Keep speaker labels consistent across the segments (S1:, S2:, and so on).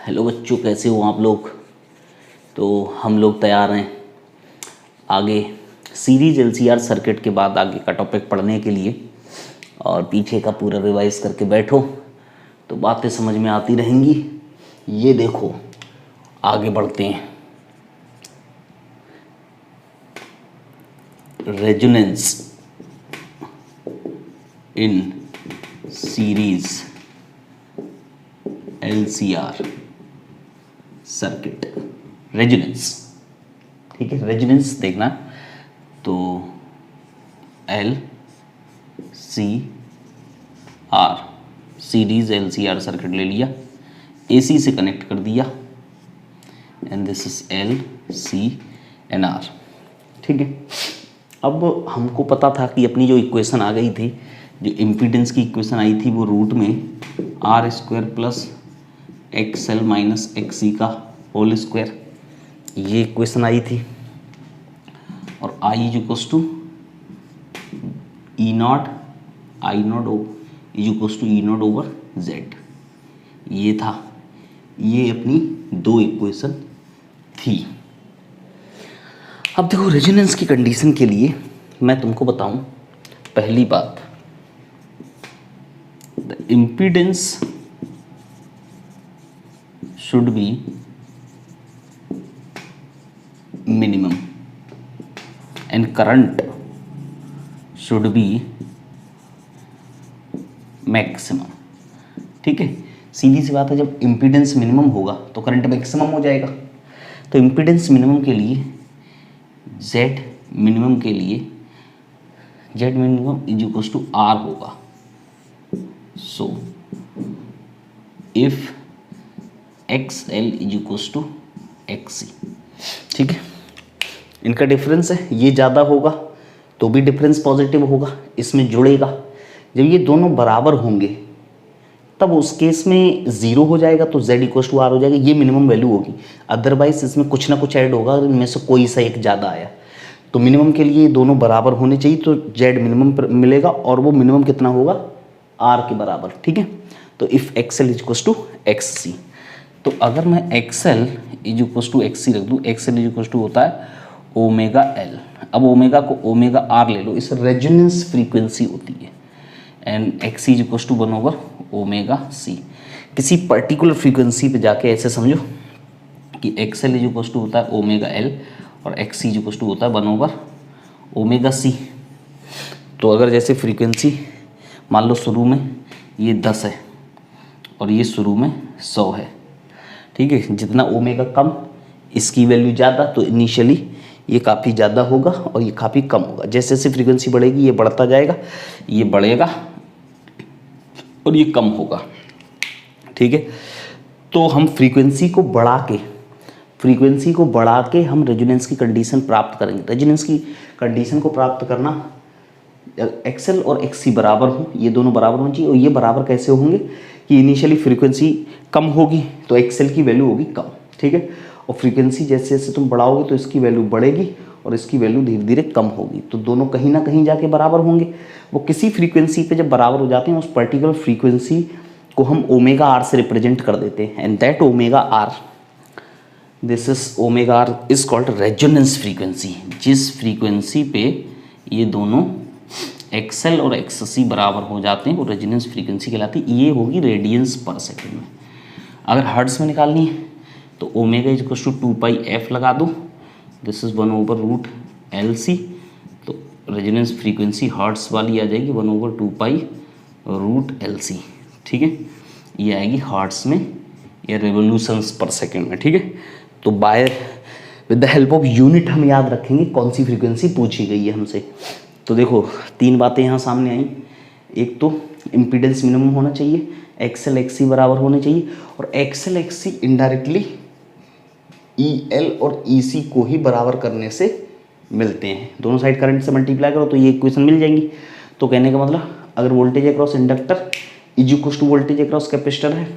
S1: Hello बच्चों, कैसे हो आप लोग। तो हम लोग तैयार हैं आगे सीरीज एलसीआर सर्किट के बाद आगे का टॉपिक पढ़ने के लिए। और पीछे का पूरा रिवाइज करके बैठो तो बातें समझ में आती रहेंगी। ये देखो, आगे बढ़ते हैं। Resonance in series LCR circuit. Resonance, ठीक है। रेजोनेंस देखना, तो L C R series LCR circuit ले लिया, एसी से कनेक्ट कर दिया, and this is L C and R, ठीक है। अब हमको पता था कि अपनी जो इक्वेशन आ गई थी, जो इम्पीडेंस की इक्वेशन आई थी, वो रूट में R square plus X L minus X C का होल स्क्वायर, ये इक्वेशन आई थी। और I is equals to E naught I naught is equals to E naught over Z, ये था। ये अपनी दो इक्वेशन थी। अब देखो, रेजोनेंस की कंडीशन के लिए मैं तुमको बताऊं, पहली बात, the impedance should be minimum and current should be maximum, ठीक है। सीधी सी बात है, जब इम्पीडेंस मिनिमम होगा तो करंट मैक्सिमम हो जाएगा। तो इम्पीडेंस मिनिमम के लिए Z मिनिमम के लिए Z minimum is equal to R होगा। So if XL is equal to XC, ठीक है। इनका डिफरेंस है, ये ज़्यादा होगा तो भी डिफरेंस पॉजिटिव होगा, इसमें जुड़ेगा। जब ये दोनों बराबर होंगे तब उस केस में ज़ीरो हो जाएगा, तो Z इक्वल टू R हो जाएगा, ये मिनिमम वैल्यू होगी। अदरवाइज इसमें कुछ ना कुछ ऐड होगा, इनमें से कोई सा एक ज़्यादा आया। तो मिनिमम के लिए दोनों बराबर होने चाहिए, तो Z मिनिमम मिलेगा, और वो मिनिमम कितना होगा, R के बराबर, ठीक है। तो if XL is equal to XC, तो अगर मैं XL is equal to XC रख दूँ, XL इज इक्वल टू होता है ओमेगा L। अब ओमेगा को ओमेगा R ले लो, इस रेजोनेंस फ्रीक्वेंसी होती है, and XC is equal to 1 over omega C। किसी पर्टिकुलर फ्रीक्वेंसी पे जाके ऐसे समझो कि XL इज इक्वल टू होता है ओमेगा L और XC इज इक्वल टू होता है 1 ओवर ओमेगा C। तो अगर जैसे फ्रीक्वेंसी मान लो शुरू में ये 10 है और ये शुरू में 100 है, ठीक है। जितना ओमेगा कम इसकी वैल्यू ज़्यादा, तो इनिशियली ये काफ़ी ज़्यादा होगा और ये काफ़ी कम होगा। जैसे जैसे फ्रीक्वेंसी बढ़ेगी ये बढ़ता जाएगा, ये बढ़ेगा और ये कम होगा, ठीक है। तो हम फ्रीक्वेंसी को बढ़ा के हम रेजोनेंस की कंडीशन प्राप्त करेंगे। रेजोनेंस की कंडीशन को प्राप्त करना, XL और XC बराबर हो, ये दोनों बराबर होनी चाहिए। और ये बराबर कैसे होंगे कि इनिशियली फ्रीक्वेंसी कम होगी तो XL की वैल्यू होगी कम, ठीक है। और फ्रीक्वेंसी जैसे जैसे तुम बढ़ाओगे तो इसकी वैल्यू बढ़ेगी और इसकी वैल्यू धीरे धीरे कम होगी, तो दोनों कहीं ना कहीं जाके बराबर होंगे। वो किसी फ्रीक्वेंसी पे जब बराबर हो जाते हैं, उस पर्टिकुलर फ्रीक्वेंसी को हम ओमेगा R से रिप्रेजेंट कर देते हैं, and that omega R, this is omega R is called resonance frequency. जिस फ्रीक्वेंसी पे ये दोनों XL और XC बराबर हो जाते हैं वो रेजोनेंस फ्रीक्वेंसी कहलाती है। ये होगी रेडियंस पर सेकेंड में। अगर हर्ट्ज में निकालनी है तो omega is equal to 2 pi f लगा दो, this is 1 over root LC। तो रेजोनेंस फ्रीक्वेंसी हर्ट्ज वाली आ जाएगी 1 ओवर 2 पाई रूट LC, ठीक है। ये आएगी हर्ट्ज में या रेवोल्यूशंस पर सेकेंड में, ठीक है। तो by with the help of unit हम याद रखेंगे कौन सी फ्रीक्वेंसी पूछी गई है हमसे। तो देखो, तीन बातें यहाँ सामने आई। एक तो इम्पीडेंस मिनिमम होना चाहिए, XL XC बराबर होने चाहिए, और XL XC इनडायरेक्टली EL और EC को ही बराबर करने से मिलते हैं। दोनों साइड करंट से मल्टीप्लाई करो तो ये इक्वेशन मिल जाएंगी। तो कहने का मतलब, अगर voltage across inductor is equal to voltage across capacitor है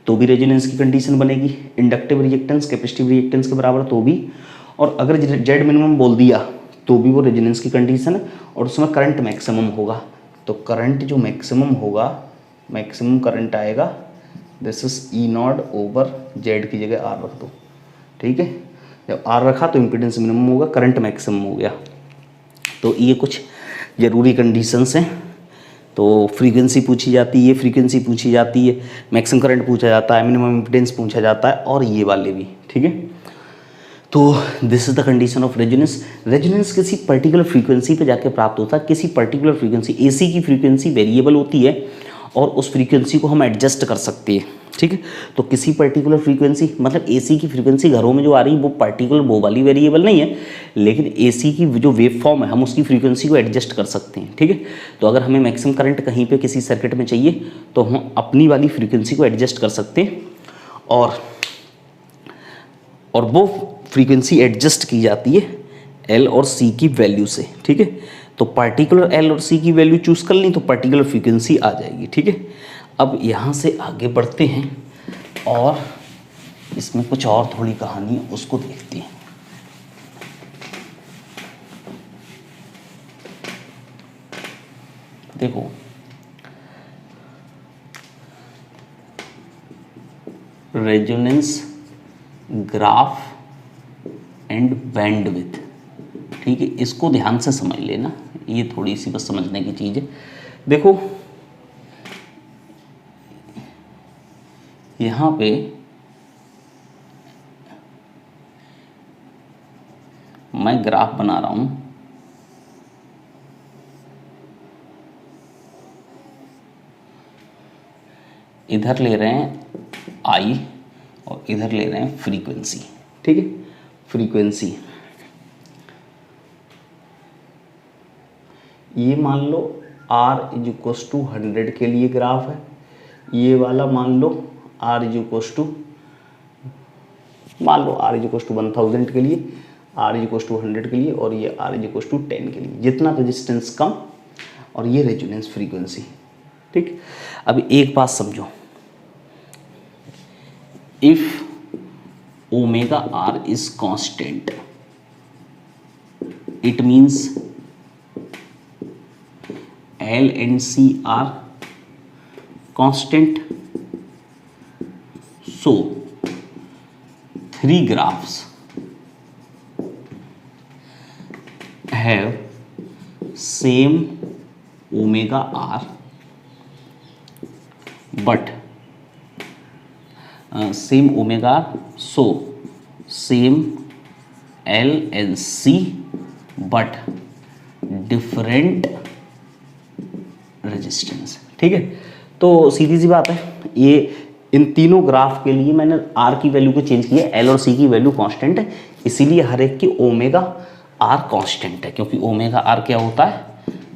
S1: तो भी रेजोनेंस की कंडीशन बनेगी। इंडक्टिव रिएक्टेंस कैपेसिटिव रिएक्टेंस के बराबर तो भी, और अगर Z मिनिमम बोल दिया तो भी वो रेजोनेंस की कंडीशन है, और उसमें करंट मैक्सिमम होगा। तो करंट जो मैक्सिमम होगा, मैक्सिमम करंट आएगा this is E naught over Z की जगह आर रख दो, ठीक है। जब आर रखा तो इम्पीडेंस मिनिमम होगा, करंट मैक्सिमम हो गया। तो ये कुछ ज़रूरी कंडीशंस हैं। तो फ्रीक्वेंसी पूछी जाती है, ये फ्रीक्वेंसी पूछी जाती है, मैक्सिमम करंट पूछा जाता है, मिनिमम इम्पीडेंस पूछा जाता है, और ये वाले भी, ठीक है। तो this is the condition of resonance. Resonance किसी पर्टिकुलर फ्रीक्वेंसी पे जाके प्राप्त होता है। किसी पर्टिकुलर फ्रीक्वेंसी, एसी की फ्रीक्वेंसी वेरिएबल होती है और उस फ्रीक्वेंसी को हम एडजस्ट कर सकते हैं, ठीक है। तो किसी पर्टिकुलर फ्रीक्वेंसी, मतलब एसी की फ्रीक्वेंसी घरों में जो आ रही है वो पर्टिकुलर वो वाली वेरिएबल नहीं है, लेकिन एसी की जो वेव फॉर्म है हम उसकी फ्रीक्वेंसी को एडजस्ट कर सकते हैं, ठीक है। तो अगर हमें मैक्सिमम करंट कहीं पे किसी सर्किट में चाहिए तो हम अपनी वाली फ्रीक्वेंसी को एडजस्ट कर सकते हैं, और वो फ्रीक्वेंसी एडजस्ट की जाती है एल और सी की वैल्यू से, ठीक है। तो पर्टिकुलर एल और सी की वैल्यू चूज कर ली तो पर्टिकुलर फ्रीक्वेंसी आ जाएगी, ठीक है। अब यहाँ से आगे बढ़ते हैं और इसमें कुछ और थोड़ी कहानी है, उसको देखते हैं। देखो रेजोनेंस ग्राफ एंड बैंडविड्थ, ठीक है। इसको ध्यान से समझ लेना, ये थोड़ी सी बस समझने की चीज़ है। देखो यहाँ पे मैं ग्राफ बना रहा हूँ, इधर ले रहे हैं आई और इधर ले रहे हैं फ्रीक्वेंसी, ठीक है। फ्रीक्वेंसी ये मान लो R इज इक्वस टू 100 के लिए ग्राफ है, ये वाला मान लो R इज इक्वस टू, मान लो R इज इक्वस टू 1000 के लिए, R इज इक्वस टू 100 के लिए, और ये R इज इक्वस टू 10 के लिए। जितना रेजिस्टेंस कम और ये रेजोनेंस फ्रीक्वेंसी, ठीक। अब एक बात समझो, if omega R is constant, it means L and C are constant. So three graphs have same omega R, but same omega R, so same L and C but different resistance, ठीक है। तो सीधी सी बात है, ये इन तीनों graph के लिए मैंने R की वैल्यू को चेंज किया, L और C की वैल्यू कांस्टेंट है, इसीलिए हर एक की ओमेगा R कांस्टेंट है, क्योंकि ओमेगा R क्या होता है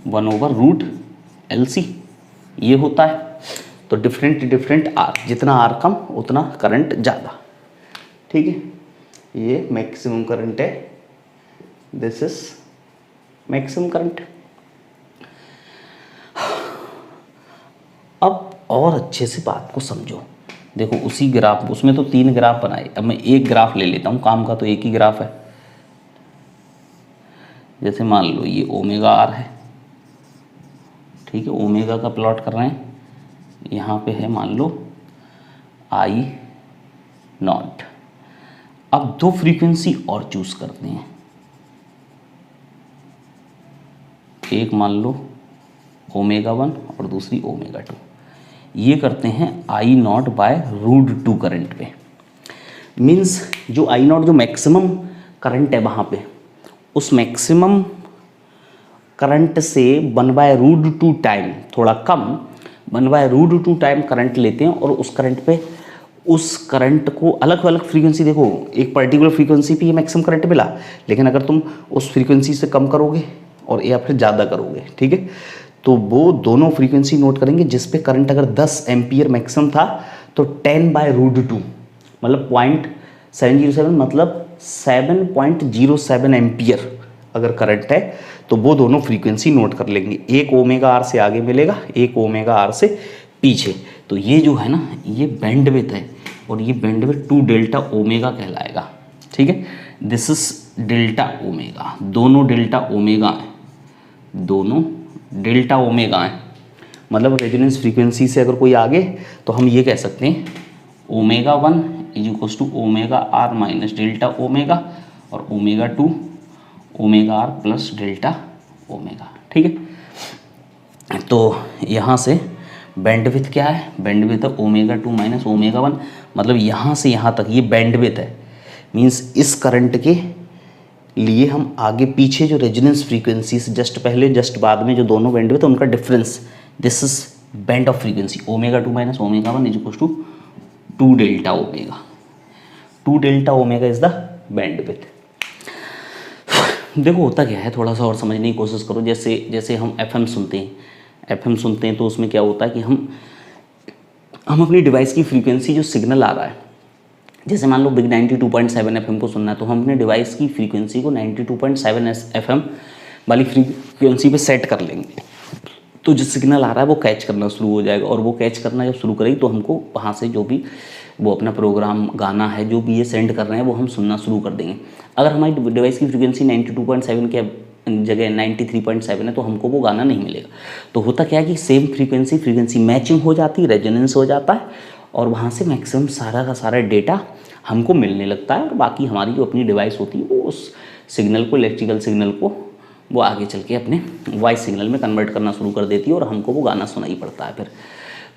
S1: 1/√LC ये होता है। तो डिफरेंट R, जितना R कम उतना करंट ज़्यादा, ठीक है। ये मैक्सिमम करंट है, दिस इज मैक्सिमम करंट। अब और अच्छे से बात को समझो, देखो उसी ग्राफ, उसमें तो 3 ग्राफ बनाए, अब मैं एक ग्राफ ले लेता हूँ, काम का तो एक ही ग्राफ है। जैसे मान लो ये ओमेगा R है, ठीक है, ओमेगा का प्लॉट कर रहे हैं, यहाँ पे है मान लो I नॉट। अब दो फ्रीक्वेंसी और चूज करते हैं, एक मान लो ओमेगा 1 और दूसरी ओमेगा 2। ये करते हैं I नॉट बाय √2 करंट पे। मीन्स जो I नॉट जो मैक्सिमम करंट है वहाँ पे, उस मैक्सिमम करंट से 1/√2 टाइम, थोड़ा कम 1/√2 टाइम करंट लेते हैं, और उस करंट पे, उस करंट को अलग अलग फ्रीक्वेंसी, देखो एक पर्टिकुलर फ्रीक्वेंसी पे ये मैक्सिमम करंट मिला, लेकिन अगर तुम उस फ्रीक्वेंसी से कम करोगे और या फिर ज़्यादा करोगे, ठीक है, तो वो दोनों फ्रीक्वेंसी नोट करेंगे। जिस पे करंट अगर 10 एम्पियर मैक्सिमम था तो 10/√2 मतलब 0.707 मतलब 7.07 एम्पियर अगर करंट है, तो वो दोनों फ्रीक्वेंसी नोट कर लेंगे। एक ओमेगा R से आगे मिलेगा, एक ओमेगा R से पीछे। तो ये जो है ना, ये बैंडविड्थ है, और ये बैंडविड्थ 2 डेल्टा ओमेगा कहलाएगा, ठीक है। दिस इज डेल्टा ओमेगा, दोनों डेल्टा ओमेगा हैं, दोनों डेल्टा ओमेगा हैं। मतलब रेजोनेंस फ्रीक्वेंसी से अगर कोई आगे तो हम ये कह सकते हैं omega 1 is equals to omega R minus delta omega और omega 2 omega R plus delta omega. ठीक है, तो यहाँ से बैंडविड्थ क्या है, बैंडविड्थ है ओमेगा 2 माइनस ओमेगा 1, मतलब यहाँ से यहाँ तक ये बैंडविड्थ है। मीन्स इस करंट के लिए हम आगे पीछे जो रेजोनेंस फ्रीक्वेंसी से जस्ट पहले जस्ट बाद में जो दोनों बैंडविड्थ उनका difference, this is band of frequency omega 2 minus omega 1 is equal to 2 delta omega. 2 delta omega is the bandwidth. देखो होता क्या है, थोड़ा सा और समझने की कोशिश करो। जैसे हम एफएम सुनते हैं तो उसमें क्या होता है कि हम अपनी डिवाइस की फ्रीक्वेंसी जो सिग्नल आ रहा है, जैसे मान लो बिग 92.7 एफएम को सुनना है तो हम अपने डिवाइस की फ्रीक्वेंसी को 92.7 एफएम वाली फ्रीक्वेंसी पे सेट कर लेंगे, तो जो सिग्नल आ रहा है वो कैच करना शुरू हो जाएगा, और वो कैच करना जब शुरू करेगी तो हमको वहाँ से जो भी वो अपना प्रोग्राम गाना है जो भी ये सेंड कर रहे हैं वो हम सुनना शुरू कर देंगे। अगर हमारी डिवाइस की फ्रीक्वेंसी 92.7 के जगह 93.7 है तो हमको वो गाना नहीं मिलेगा। तो होता क्या है कि सेम फ्रीक्वेंसी मैचिंग हो जाती है, रेजोनेंस हो जाता है, और वहाँ से मैक्सिमम सारा का सारा डेटा हमको मिलने लगता है, और बाकी हमारी जो अपनी डिवाइस होती है वो उस सिग्नल को, इलेक्ट्रिकल सिग्नल को वो आगे चल के अपने वॉइस सिग्नल में कन्वर्ट करना शुरू कर देती है, और हमको वो गाना सुनाई पड़ता है फिर।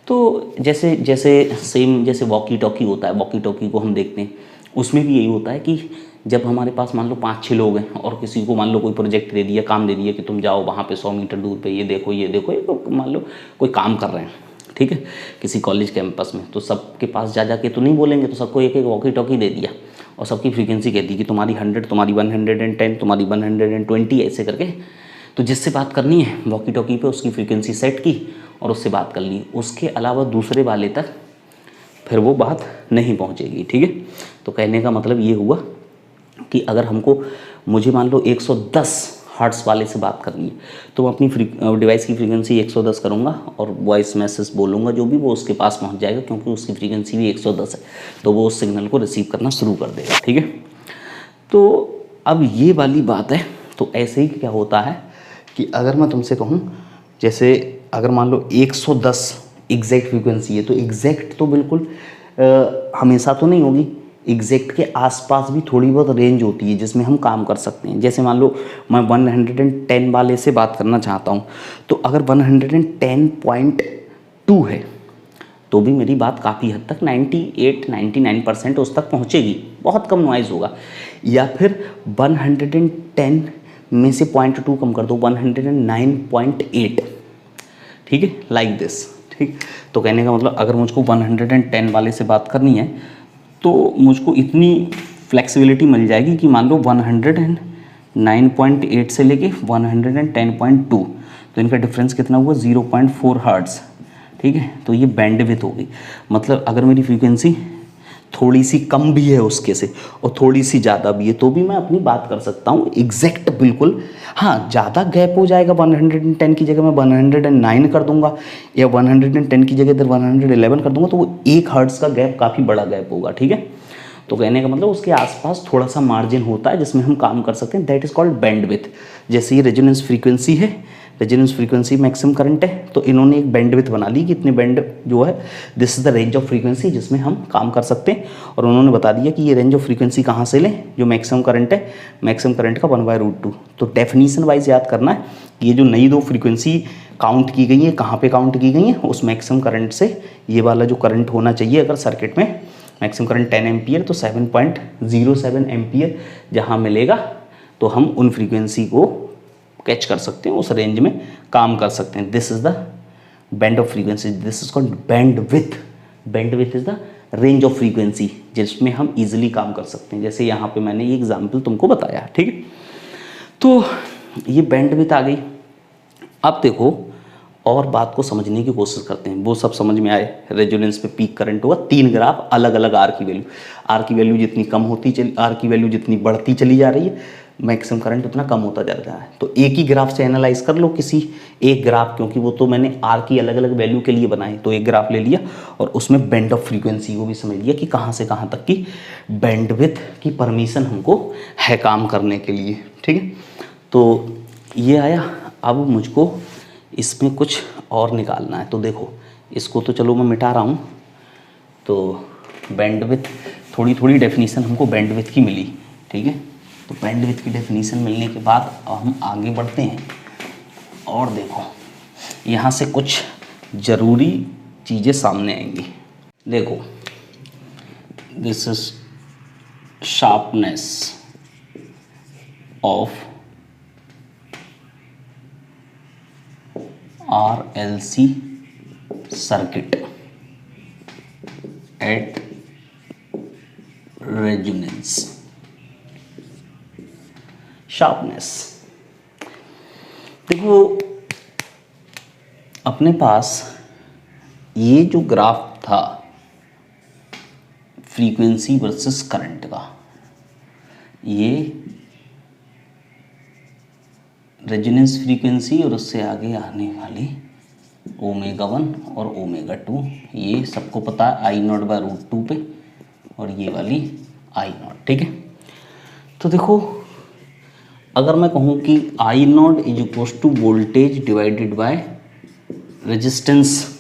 S1: तो जैसे वॉकी टॉकी होता है, वॉकी टॉकी को हम देखते हैं, उसमें भी यही होता है कि जब हमारे पास मान लो 5-6 लोग हैं और किसी को मान लो कोई प्रोजेक्ट दे दिया, काम दे दिया कि तुम जाओ वहाँ पे 100 मीटर दूर पे ये देखो, तो मान लो कोई काम कर रहे हैं, ठीक है, किसी कॉलेज कैंपस में, तो सबके पास जा के तो नहीं बोलेंगे, तो सबको एक वॉकी टॉकी दे दिया और सबकी फ्रीक्वेंसी कह दी कि तुम्हारी 100, तुम्हारी 110, तुम्हारी 120, ऐसे करके। तो जिससे बात करनी है वॉकी टॉकी पे उसकी फ्रीक्वेंसी सेट की और उससे बात कर ली, उसके अलावा दूसरे वाले तक फिर वो बात नहीं पहुंचेगी। ठीक है, तो कहने का मतलब ये हुआ कि अगर मुझे मान लो 110 हर्ट्स वाले से बात करनी है तो मैं अपनी डिवाइस की फ्रीक्वेंसी 110 करूँगा और वॉइस मैसेज बोलूँगा जो भी, वो उसके पास पहुँच जाएगा, क्योंकि उसकी फ्रीक्वेंसी भी 110 है, तो वो उस सिग्नल को रिसीव करना शुरू कर देगा। ठीक है, तो अब ये वाली बात है। तो ऐसे ही क्या होता है कि अगर मैं तुमसे कहूँ, जैसे अगर मान लो 110 एग्जैक्ट फ्रीक्वेंसी है, तो एग्जैक्ट तो बिल्कुल हमेशा तो नहीं होगी, एग्जैक्ट के आसपास भी थोड़ी बहुत रेंज होती है जिसमें हम काम कर सकते हैं। जैसे मान लो मैं 110 वाले से बात करना चाहता हूँ, तो अगर 110.2 है तो भी मेरी बात काफ़ी हद तक 98-99% उस तक पहुँचेगी, बहुत कम नॉइज़ होगा। या फिर 110 में से 0.2 कम कर दो, 109.8, ठीक है, लाइक दिस। ठीक, तो कहने का मतलब अगर मुझको 110 वाले से बात करनी है तो मुझको इतनी फ्लेक्सिबिलिटी मिल जाएगी कि मान लो 109.8 से लेके 110.2, तो इनका डिफरेंस कितना हुआ, 0.4 हर्ट्ज़। ठीक है, तो ये बैंडविड्थ हो गई। मतलब अगर मेरी फ्रीक्वेंसी थोड़ी सी कम भी है उसके से और थोड़ी सी ज़्यादा भी है तो भी मैं अपनी बात कर सकता हूँ एग्जैक्ट बिल्कुल। हाँ, ज़्यादा गैप हो जाएगा, 110 की जगह मैं 109 कर दूंगा या 110 की जगह इधर 111 कर दूंगा, तो वो 1 हर्ट्ज़ का गैप काफ़ी बड़ा गैप होगा। ठीक है, तो कहने का मतलब उसके आसपास थोड़ा सा मार्जिन होता है जिसमें हम काम कर सकते हैं, दैट इज़ कॉल्ड बैंडविड्थ। जैसे ये रेजोनेंस फ्रीक्वेंसी है, रेजोनेंस फ्रीक्वेंसी मैक्सिमम करंट है, तो इन्होंने एक बैंडविड्थ बना ली कि इतने बैंड जो है, this is the range of frequency जिसमें हम काम कर सकते हैं। और उन्होंने बता दिया कि ये रेंज ऑफ फ्रीक्वेंसी कहाँ से लें, जो मैक्सिमम करंट है, मैक्सिमम करंट का 1/√2। तो डेफिनीशन वाइज याद करना है कि ये जो नई 2 फ्रीक्वेंसी काउंट की गई है, कहाँ पे काउंट की गई है, उस मैक्सिमम करंट से ये वाला जो करंट होना चाहिए, अगर सर्किट में मैक्सिमम करंट 10 एम्पियर तो 7.07 एम्पियर जहाँ मिलेगा तो हम उन फ्रीक्वेंसी को कैच कर सकते हैं, उस रेंज में काम कर सकते हैं। This is the band of frequency, this is called bandwidth. Bandwidth is the range of frequency जिसमें हम इजीली काम कर सकते हैं। जैसे यहाँ पे मैंने ये एग्जांपल तुमको बताया, ठीक है, तो ये बैंडविड्थ आ गई। अब देखो और बात को समझने की कोशिश करते हैं, वो सब समझ में आए। रेजोनेंस पे पीक करंट होगा, 3 ग्राफ अलग अलग आर की वैल्यू जितनी कम होती चली, आर की वैल्यू जितनी बढ़ती चली जा रही है, मैक्सिमम करंट उतना कम होता जा रहा है। तो एक ही ग्राफ से एनालाइज कर लो, किसी एक ग्राफ, क्योंकि वो तो मैंने आर की अलग अलग वैल्यू के लिए बनाए, तो एक ग्राफ ले लिया और उसमें बैंड ऑफ फ्रीक्वेंसी को भी समझ लिया कि कहाँ से कहाँ तक की बैंडविड्थ की परमिशन हमको है काम करने के लिए। ठीक है, तो ये आया। अब मुझको इसमें कुछ और निकालना है। तो देखो इसको तो चलो मैं मिटा रहा हूँ। तो बैंडविड्थ, थोड़ी थोड़ी डेफिनीशन हमको बैंडविड्थ की मिली, ठीक है। तो बैंडविड्थ की डेफिनीशन मिलने के बाद अब हम आगे बढ़ते हैं और देखो यहाँ से कुछ ज़रूरी चीज़ें सामने आएंगी। देखो this is sharpness of RLC circuit at resonance. Sharpness, देखो अपने पास ये जो ग्राफ था फ्रीक्वेंसी वर्सेस करंट का, ये रेजोनेंस फ्रीक्वेंसी और उससे आगे आने वाली ω1 और ω2, ये सबको पता है I0/√2 पे, और ये वाली I0, ठीक है। तो देखो अगर मैं कहूँ कि I0 = voltage divided by resistance,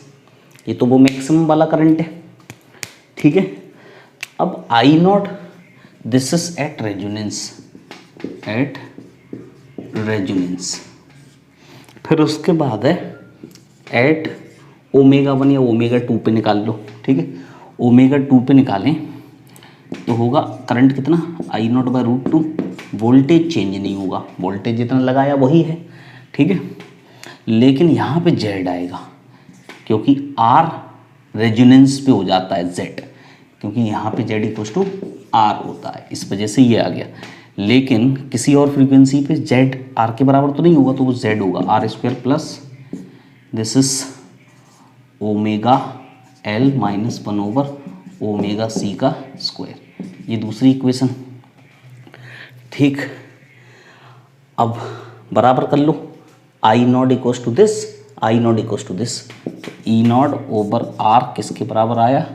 S1: ये तो वो मैक्सिमम वाला करंट है, ठीक है। अब I0 this is at resonance, फिर उसके बाद है एट ω1 या ω2 पे निकाल लो, ठीक है। ω2 पे निकालें तो होगा करंट कितना, I0/√2, वोल्टेज चेंज नहीं होगा, वोल्टेज जितना लगाया वही है, ठीक है। लेकिन यहाँ पे Z आएगा क्योंकि R रेजोनेंस पे हो जाता है Z, क्योंकि यहाँ पे Z = R होता है, इस वजह से ये आ गया। लेकिन किसी और फ्रीक्वेंसी पे Z R के बराबर तो नहीं होगा, तो वो Z होगा R² plus this is ωL - 1/ωc का स्क्वायर, ये दूसरी इक्वेशन, ठीक। अब बराबर कर लो, I0 = दिस, I0 = दिस, तो E0/R किसके बराबर आया,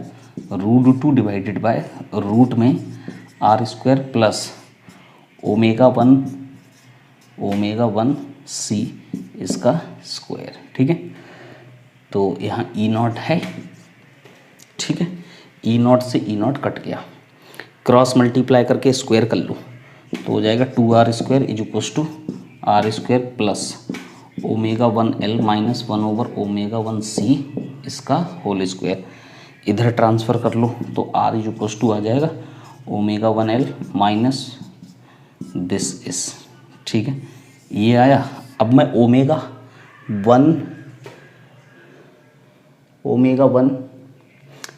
S1: √2 डिवाइडेड बाय रूट में R² प्लस ω1c इसका स्क्वायर, ठीक है। तो यहाँ E0 है, ठीक है। E0 से E0 कट गया, क्रॉस मल्टीप्लाई करके स्क्वायर कर लो तो हो जाएगा 2R² = R² plus ω1L - 1/ω1c इसका होल स्क्वायर, इधर ट्रांसफ़र कर लो तो R = आ जाएगा ω1L माइनस दिस इस, ठीक है। ये आया। अब मैं ω1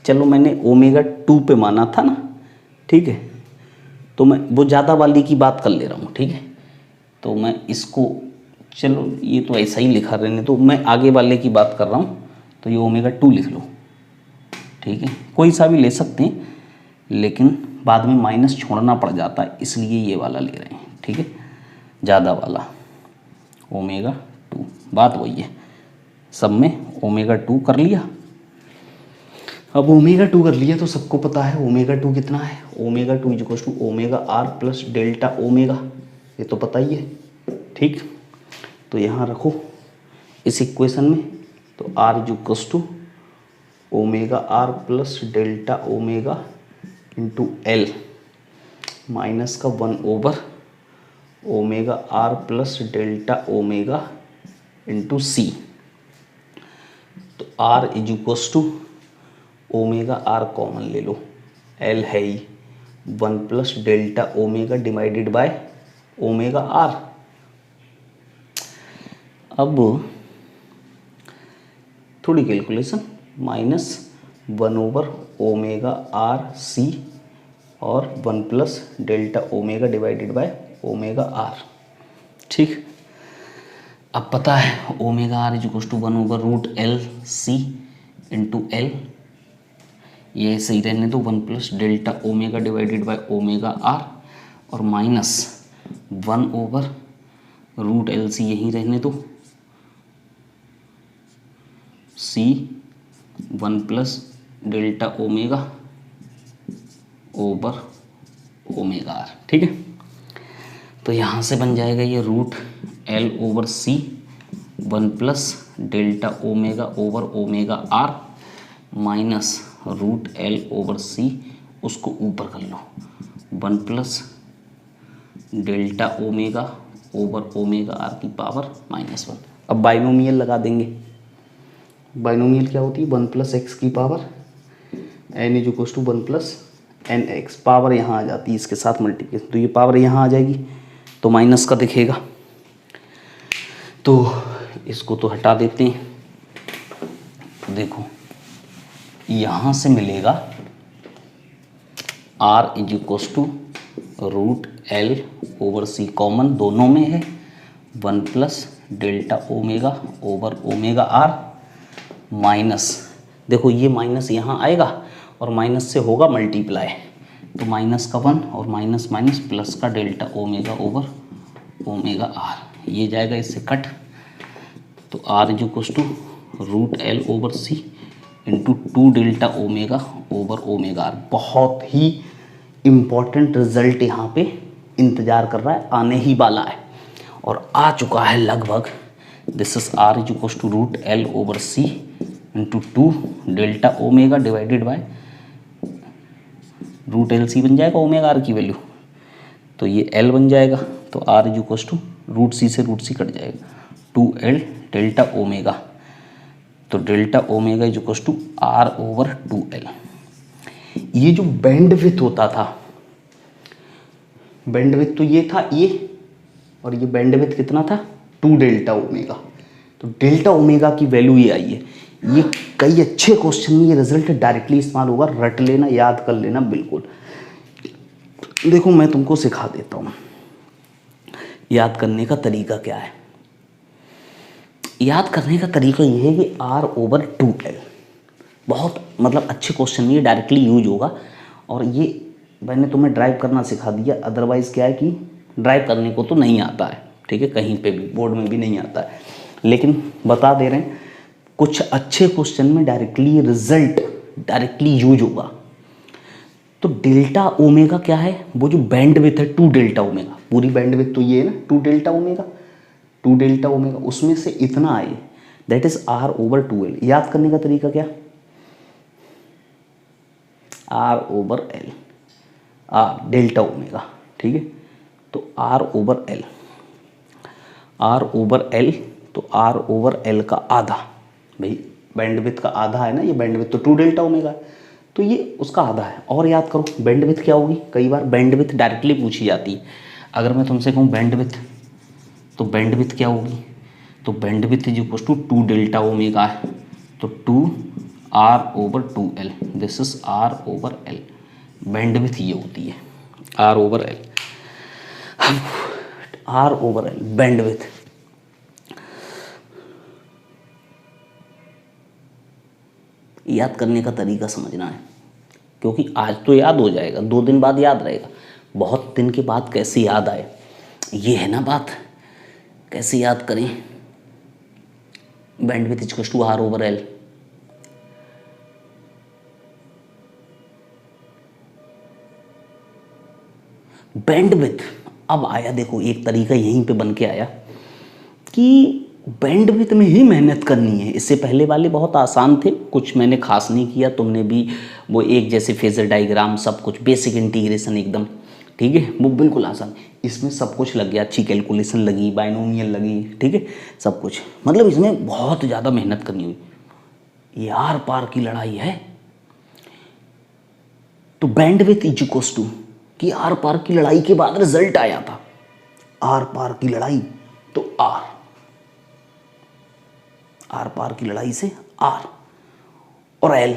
S1: चलो मैंने ω2 पे माना था ना, ठीक है, तो मैं वो ज़्यादा वाली की बात कर ले रहा हूँ, ठीक है। तो मैं इसको, चलो ये तो ऐसा ही लिखा रहने, तो मैं आगे वाले की बात कर रहा हूँ, तो ये ω2 लिख लो, ठीक है। कोई सा भी ले सकते हैं, लेकिन बाद में माइनस छोड़ना पड़ जाता है, इसलिए ये वाला ले रहे हैं, ठीक है, ज़्यादा वाला ω2, बात वही है, सब में ω2 कर लिया। अब ω2 कर लिया तो सबको पता है ω2 कितना है, ω2 = ωR प्लस डेल्टा ओमेगा, ये तो पता ही है, ठीक। तो यहाँ रखो इस इक्वेशन में, तो R = ωR plus delta omega into L minus का 1/ωR plus delta omega into C। तो R = ωR कॉमन ले लो, L है ही 1 plus delta omega divided bye ωR। अब थोड़ी कैलकुलेशन, माइनस 1/ωRC और 1 plus delta omega divided bye ωR, ठीक। अब पता है ωR = 1/√LC इंटू L, ये सही रहने दो, 1 plus delta omega divided bye ωR और माइनस 1/√LC यहीं रहने दो, C 1 plus delta omega over ωR, ठीक है। तो यहाँ से बन जाएगा ये √L/C 1 plus delta omega over omega R minus root L over C, उसको ऊपर कर लो, 1 plus delta omega over omega R की पावर -1। अब बाइनोमियल लगा देंगे। बाइनोमियल क्या होती है? 1 प्लस एक्स की power n is equals to 1 plus n x, power यहाँ आ जाती है इसके साथ मल्टीप्लिकेशन, तो ये पावर यहाँ आ जाएगी तो माइनस का दिखेगा, तो इसको तो हटा देते हैं। तो देखो यहाँ से मिलेगा R is equals to root L over C, common दोनों में है, 1 plus delta omega over omega R minus, देखो ये माइनस यहाँ आएगा और माइनस से होगा मल्टीप्लाई, तो माइनस का 1 और माइनस माइनस प्लस का delta omega over omega R, ये जाएगा इससे कट, तो R is equals to root L over C into 2 delta omega over omega R. बहुत ही इम्पॉर्टेंट रिजल्ट यहाँ पे इंतज़ार कर रहा है, आने ही वाला है और आ चुका है लगभग। This is R is equals to root L over C into 2 delta omega divided by root L C बन जाएगा ओमेगा आर की वैल्यू, तो ये एल बन जाएगा, तो R is equals to root C से रूट सी कट जाएगा, 2L डेल्टा ओमेगा, तो delta omega is equals to R over 2L। ये जो बैंडविड्थ होता था, बैंडविड्थ तो ये था ये, और ये बैंडविड्थ कितना था? 2 डेल्टा ओमेगा, तो डेल्टा ओमेगा की वैल्यू ये आई है। ये कई अच्छे क्वेश्चन में ये रिजल्ट डायरेक्टली इस्तेमाल होगा, रट लेना, याद कर लेना बिल्कुल। देखो मैं तुमको सिखा देता हूँ याद करने का तरीका क्या है। याद करने का तरीका ये है कि आर ओवर 2L बहुत मतलब अच्छे क्वेश्चन में ये डायरेक्टली यूज होगा, और ये मैंने तुम्हें ड्राइव करना सिखा दिया। अदरवाइज़ क्या है कि ड्राइव करने को तो नहीं आता है, ठीक है, कहीं पे भी बोर्ड में भी नहीं आता है, लेकिन बता दे रहे हैं कुछ अच्छे क्वेश्चन में डायरेक्टली रिजल्ट डायरेक्टली यूज होगा। तो डेल्टा ओमेगा क्या है? वो जो बैंडविड्थ है 2 डेल्टा ओमेगा, पूरी बैंडविड्थ तो ये है ना 2 डेल्टा ओमेगा, 2 डेल्टा ओमेगा, उसमें से इतना आए, that is R over 2L। याद करने का तरीका क्या? R over L, R delta omega, ठीक है, तो R over L, R over L, तो आर ओवर एल का आधा, भाई बैंडविड्थ का आधा है ना, ये बैंडविड्थ तो 2 डेल्टा ओमेगा है, तो ये उसका आधा है। और याद करो बैंडविड्थ क्या होगी, कई बार बैंडविड्थ डायरेक्टली पूछी जाती है। अगर मैं तुमसे कहूँ बैंडविड्थ, तो बैंडविड्थ क्या होगी? तो bandwidth is equal to 2 delta omega है, तो 2 R over 2L, this is R over L. Bandwidth ये होती है R over L, R over L bandwidth. याद करने का तरीका समझना है, क्योंकि आज तो याद हो जाएगा, 2 दिन बाद याद रहेगा, बहुत दिन के बाद कैसे याद आए, ये है ना बात, कैसे याद करें। Bandwidth is equal to R over L, bandwidth. अब आया देखो एक तरीका यहीं पे बन के आया कि बैंडविड्थ में ही मेहनत करनी है। इससे पहले वाले बहुत आसान थे, कुछ मैंने खास नहीं किया, तुमने भी वो एक जैसे फेजर डायग्राम सब कुछ बेसिक इंटीग्रेशन एकदम, ठीक है, वो बिल्कुल आसान। इसमें सब कुछ लग गया, अच्छी कैलकुलेशन लगी, बाइनोमियल लगी, ठीक है, सब कुछ, मतलब इसमें बहुत ज़्यादा मेहनत करनी हुई। ये आर पार की लड़ाई है, तो बैंडविड्थ इज इक्वल्स टू कि आर पार की लड़ाई के बाद रिजल्ट आया था, आर पार की लड़ाई, तो आर पार की लड़ाई से आर, और एल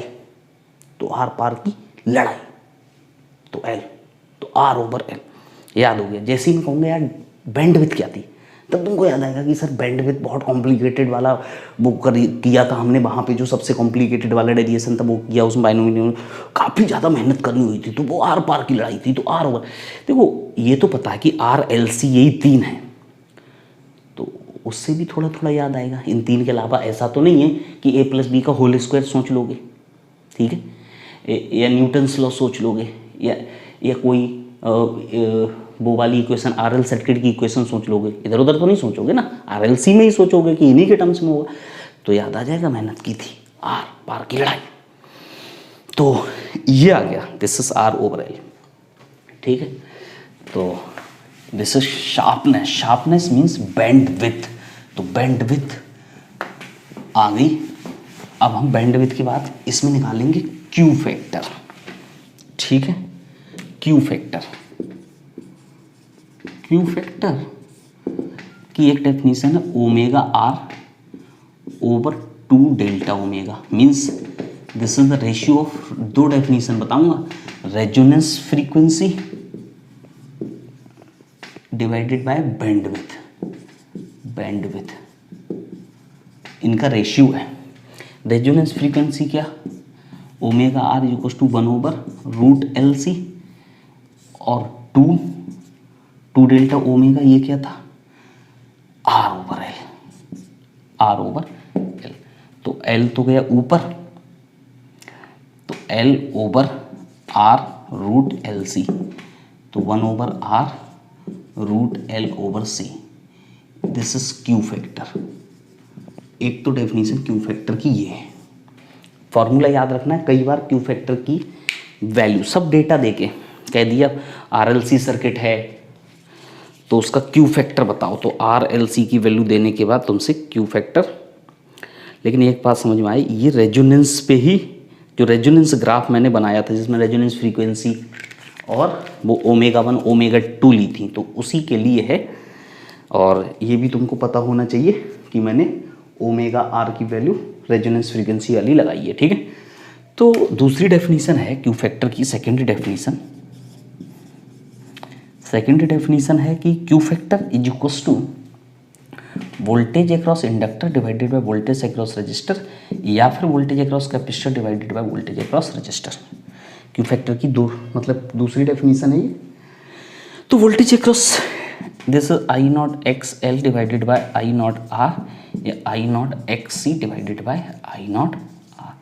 S1: तो आर पार की लड़ाई तो एल, तो आर ओवर एल। याद हो गया। जैसे ही मैं कहूँगा यार बैंडविड्थ क्या थी, तब तुमको याद आएगा कि सर बैंडविड्थ बहुत कॉम्प्लिकेटेड वाला वो किया था हमने, वहाँ पे जो सबसे कॉम्प्लिकेटेड वाला डेरिएशन था वो किया, उसमें बाइनोमियल काफ़ी ज़्यादा मेहनत करनी हुई थी, तो वो आर पार की लड़ाई थी, तो आर ओवर। देखो ये तो पता है कि आर एल सी यही 3 है, तो उससे भी थोड़ा थोड़ा याद आएगा। इन 3 के अलावा ऐसा तो नहीं है कि a + b का होल स्क्वायर सोच लोगे, ठीक है, या न्यूटन्स लॉ सोच लोगे, या कोई वो वाली इक्वेशन आर एल सर्किट की इक्वेशन सोच लोगे, इधर उधर तो नहीं सोचोगे ना, आर एल सी में ही सोचोगे कि इन्हीं के टर्म्स में होगा। तो याद आ जाएगा मेहनत की थी, आर पार की लड़ाई। तो ये आ गया, this is R over L, ठीक है। तो this is sharpness, sharpness means bandwidth, तो बैंड विथ आ गई। अब हम बैंड विथ की बात इसमें निकालेंगे क्यू फैक्टर, ठीक है। क्यू फैक्टर, क्यू फैक्टर की एक डेफिनेशन है omega R over 2 delta omega, means this is the ratio of, दो डेफिनेशन बताऊंगा, resonance frequency divided by bandwidth, bandwidth इनका रेशियो है। रेजोनेंस फ्रीक्वेंसी क्या, omega R equals to 1 over root L C, और 2 delta omega ये क्या था, R over L, R over L. तो एल तो गया ऊपर, तो L over R root L C, तो 1 over R root L over C, this is Q factor. एक तो डेफिनेशन क्यू फैक्टर की ये है, फॉर्मूला याद रखना है। कई बार क्यू फैक्टर की वैल्यू सब डेटा देके कह दिया आरएलसी सर्किट है तो उसका क्यू फैक्टर बताओ, तो आरएलसी की वैल्यू देने के बाद तुमसे क्यू फैक्टर। लेकिन एक बात समझ में आई, ये रेजोनेंस पे ही, जो रेजोनेंस ग्राफ मैंने बनाया था जिसमें रेजोनेंस फ्रीक्वेंसी और वो ओमेगा 1 ओमेगा 2 ली थी, तो उसी के लिए है। और ये भी तुमको पता होना चाहिए कि मैंने ओमेगा आर की वैल्यू रेजोनेंस फ्रीक्वेंसी वाली लगाई है, ठीक है। तो दूसरी डेफिनेशन है क्यू फैक्टर की, सेकेंडरी डेफिनेशन, सेकेंडरी डेफिनेशन है कि Q factor is equals to voltage across inductor divided by voltage across resistor, या फिर voltage across capacitor divided by voltage across resistor. Q factor की दो मतलब दूसरी डेफिनेशन है ये। तो voltage across, this is I naught X L divided by I naught R, या I naught X C divided by I naught R.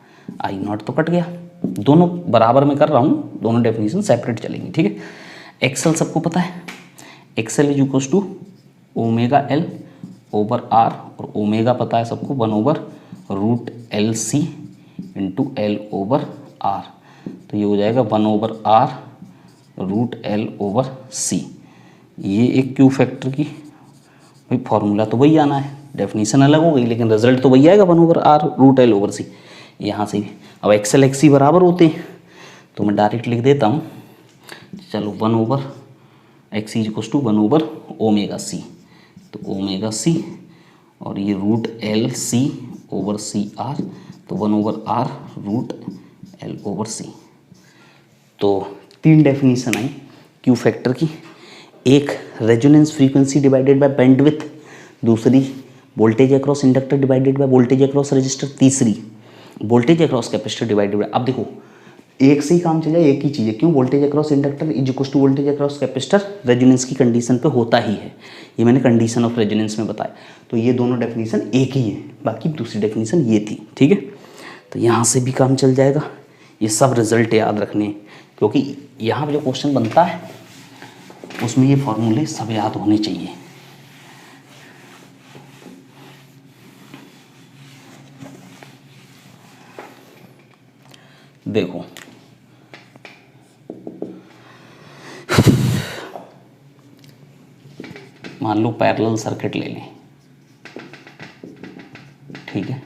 S1: I naught तो cut गया, दोनों बराबर में कर रहा हूँ, दोनों डेफिनेशन सेपरेट चलेंगी, ठीक है। एक्सएल सबको पता है, X L is equals to omega L over R, और ओमेगा पता है सबको 1 over root L C into L over R, तो ये हो जाएगा 1 over R root L over C. ये एक क्यू फैक्टर की भाई फॉर्मूला तो वही आना है, डेफिनेशन अलग हो गई लेकिन रिजल्ट तो वही आएगा 1 over R root L over C. यहाँ से भी अब एक्सएल एक्सी बराबर होते हैं तो मैं डायरेक्ट लिख देता हूँ, चलो 1 over X is equals to 1 over omega C, तो ओमेगा सी और ये root L C over C R, तो 1 over R root L over C. तो 3 डेफिनेशन आई क्यू फैक्टर की, एक resonance frequency divided by bandwidth, दूसरी voltage across inductor divided by voltage across resistor, तीसरी voltage across capacitor divided by. अब देखो एक से ही काम चल जाए, एक ही चीज़ है, क्यों, voltage across inductor is equal to voltage across capacitor resonance की कंडीशन पे होता ही है, ये मैंने कंडीशन ऑफ रेजोनेंस में बताया। तो ये दोनों डेफिनेशन एक ही है, बाकी दूसरी डेफिनेशन ये थी, ठीक है। तो यहाँ से भी काम चल जाएगा, ये सब रिजल्ट याद रखने, क्योंकि यहाँ पर जो क्वेश्चन बनता है उसमें ये फॉर्मूले सब याद होने चाहिए। देखो मान लो पैरेलल सर्किट ले लें, ठीक है,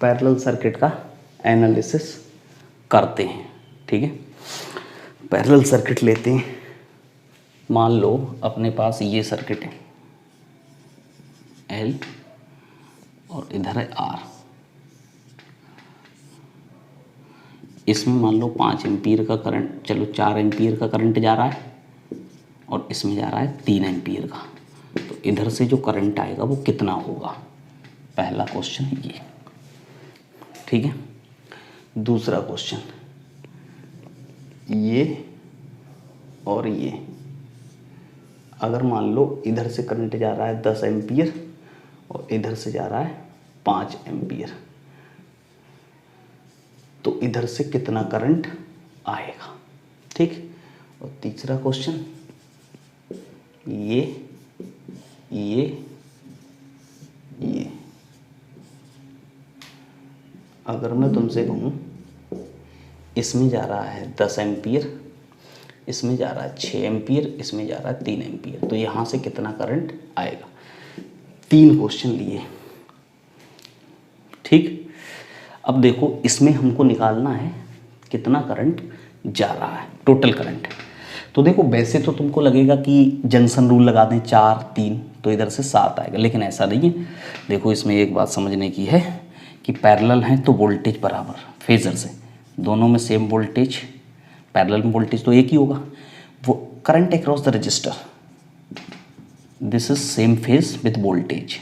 S1: पैरेलल सर्किट का एनालिसिस करते हैं, ठीक है। पैरेलल सर्किट लेते हैं, मान लो अपने पास ये सर्किट है एल और इधर है आर, इसमें मान लो 5 एम्पीयर का करंट, चलो 4 एम्पीयर का करंट जा रहा है और इसमें जा रहा है 3 एम्पीयर का, तो इधर से जो करंट आएगा वो कितना होगा, पहला क्वेश्चन है ये, ठीक है। दूसरा क्वेश्चन, ये और ये, अगर मान लो इधर से करंट जा रहा है 10 एम्पीयर और इधर से जा रहा है 5 एम्पीयर, तो इधर से कितना करंट आएगा, ठीक। और तीसरा क्वेश्चन, ये अगर मैं तुमसे कहूँ इसमें जा रहा है 10 एम्पियर, इसमें जा रहा है 6 एम्पियर, इसमें जा रहा है 3 एम्पियर, तो यहाँ से कितना करंट आएगा। 3 क्वेश्चन लिए, ठीक। अब देखो इसमें हमको निकालना है कितना करंट जा रहा है, टोटल करंट। तो देखो वैसे तो तुमको लगेगा कि जंक्शन रूल लगा दें 4 3 तो इधर से 7 आएगा, लेकिन ऐसा नहीं है। देखो इसमें एक बात समझने की है कि पैरेलल हैं तो वोल्टेज बराबर, फेजर से दोनों में सेम वोल्टेज, पैरेलल में वोल्टेज तो एक ही होगा। वो current across the register, this is same phase with voltage,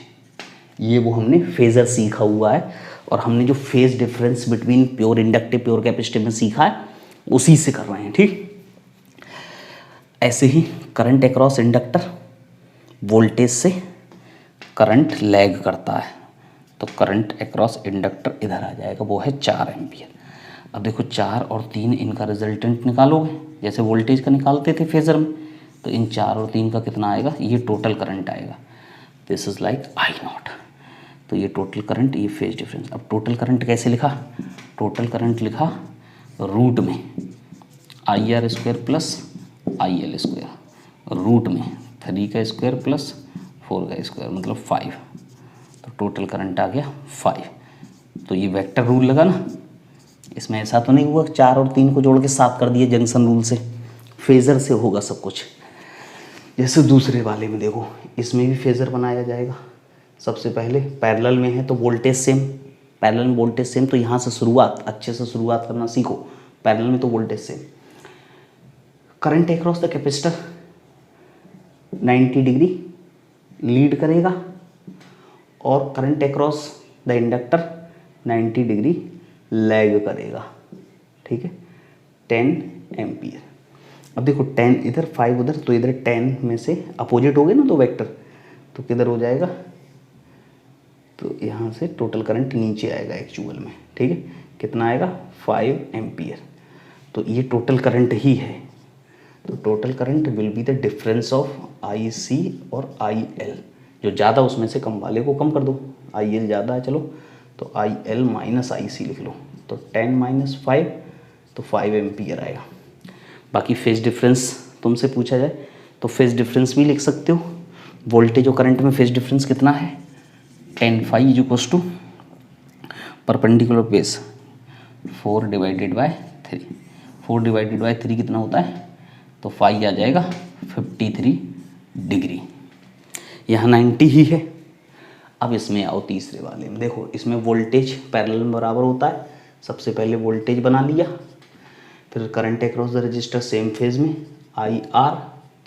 S1: ये वो हमने फेजर सीखा हुआ है, और हमने जो phase difference between pure inductive pure capacitive में सीखा है उसी से कर रहे हैं, ठीक। ऐसे ही करंट अक्रॉस इंडक्टर वोल्टेज से करंट लैग करता है, तो करंट अक्रॉस इंडक्टर इधर आ जाएगा, वो है 4 एम्पियर। अब देखो 4 और 3 इनका रिजल्टेंट निकालोगे जैसे वोल्टेज का निकालते थे फेजर में, तो इन 4 और 3 का कितना आएगा, ये टोटल करंट आएगा, दिस इज लाइक I0। तो ये टोटल करंट, ये फेज डिफरेंस। अब टोटल करंट कैसे लिखा, टोटल करंट लिखा रूट में IR² प्लस IL², रूट में 3 का स्क्वायर प्लस 4 का स्क्वायर मतलब 5, तो टोटल करंट आ गया 5। तो ये वेक्टर रूल लगा ना, इसमें ऐसा तो नहीं हुआ 4 और 3 को जोड़ के 7 कर दिए जंक्शन रूल से, फेजर से होगा सब कुछ। जैसे दूसरे वाले में देखो, इसमें भी फेजर बनाया जाएगा। सबसे पहले पैरेलल में है तो वोल्टेज सेम, पैरेलल में वोल्टेज सेम, तो यहाँ से शुरुआत अच्छे से शुरुआत करना सीखो। पैरेलल में तो voltage same, current across the capacitor 90 degree lead करेगा, और current across the inductor 90 degree lag करेगा, ठीक है, 10 एम्पियर। अब देखो 10 इधर 5 उधर, तो इधर 10 में से अपोजिट हो गए ना तो वेक्टर, तो किधर हो जाएगा, तो यहाँ से टोटल करंट नीचे आएगा एक्चुअल में, ठीक है, कितना आएगा 5 एम्पियर। तो ये टोटल करंट ही है, तो total current will be the difference of IC और IL, जो ज़्यादा उसमें से कम वाले को कम कर दो, IL ज़्यादा है चलो तो IL माइनस IC लिख लो, तो 10 माइनस 5 तो 5 एम्पियर आएगा। बाकी फेज डिफरेंस तुमसे पूछा जाए तो फेज डिफरेंस भी लिख सकते हो, वोल्टेज और करंट में फेज डिफरेंस कितना है, tan phi is equals to perpendicular base 4 divided by 3, 4 divided by 3 कितना होता है, तो फाई आ जाएगा 53 डिग्री, यहाँ 90 ही है। अब इसमें आओ तीसरे वाले में, देखो इसमें वोल्टेज पैरेलल में बराबर होता है, सबसे पहले वोल्टेज बना लिया, फिर current across the register same phase में IR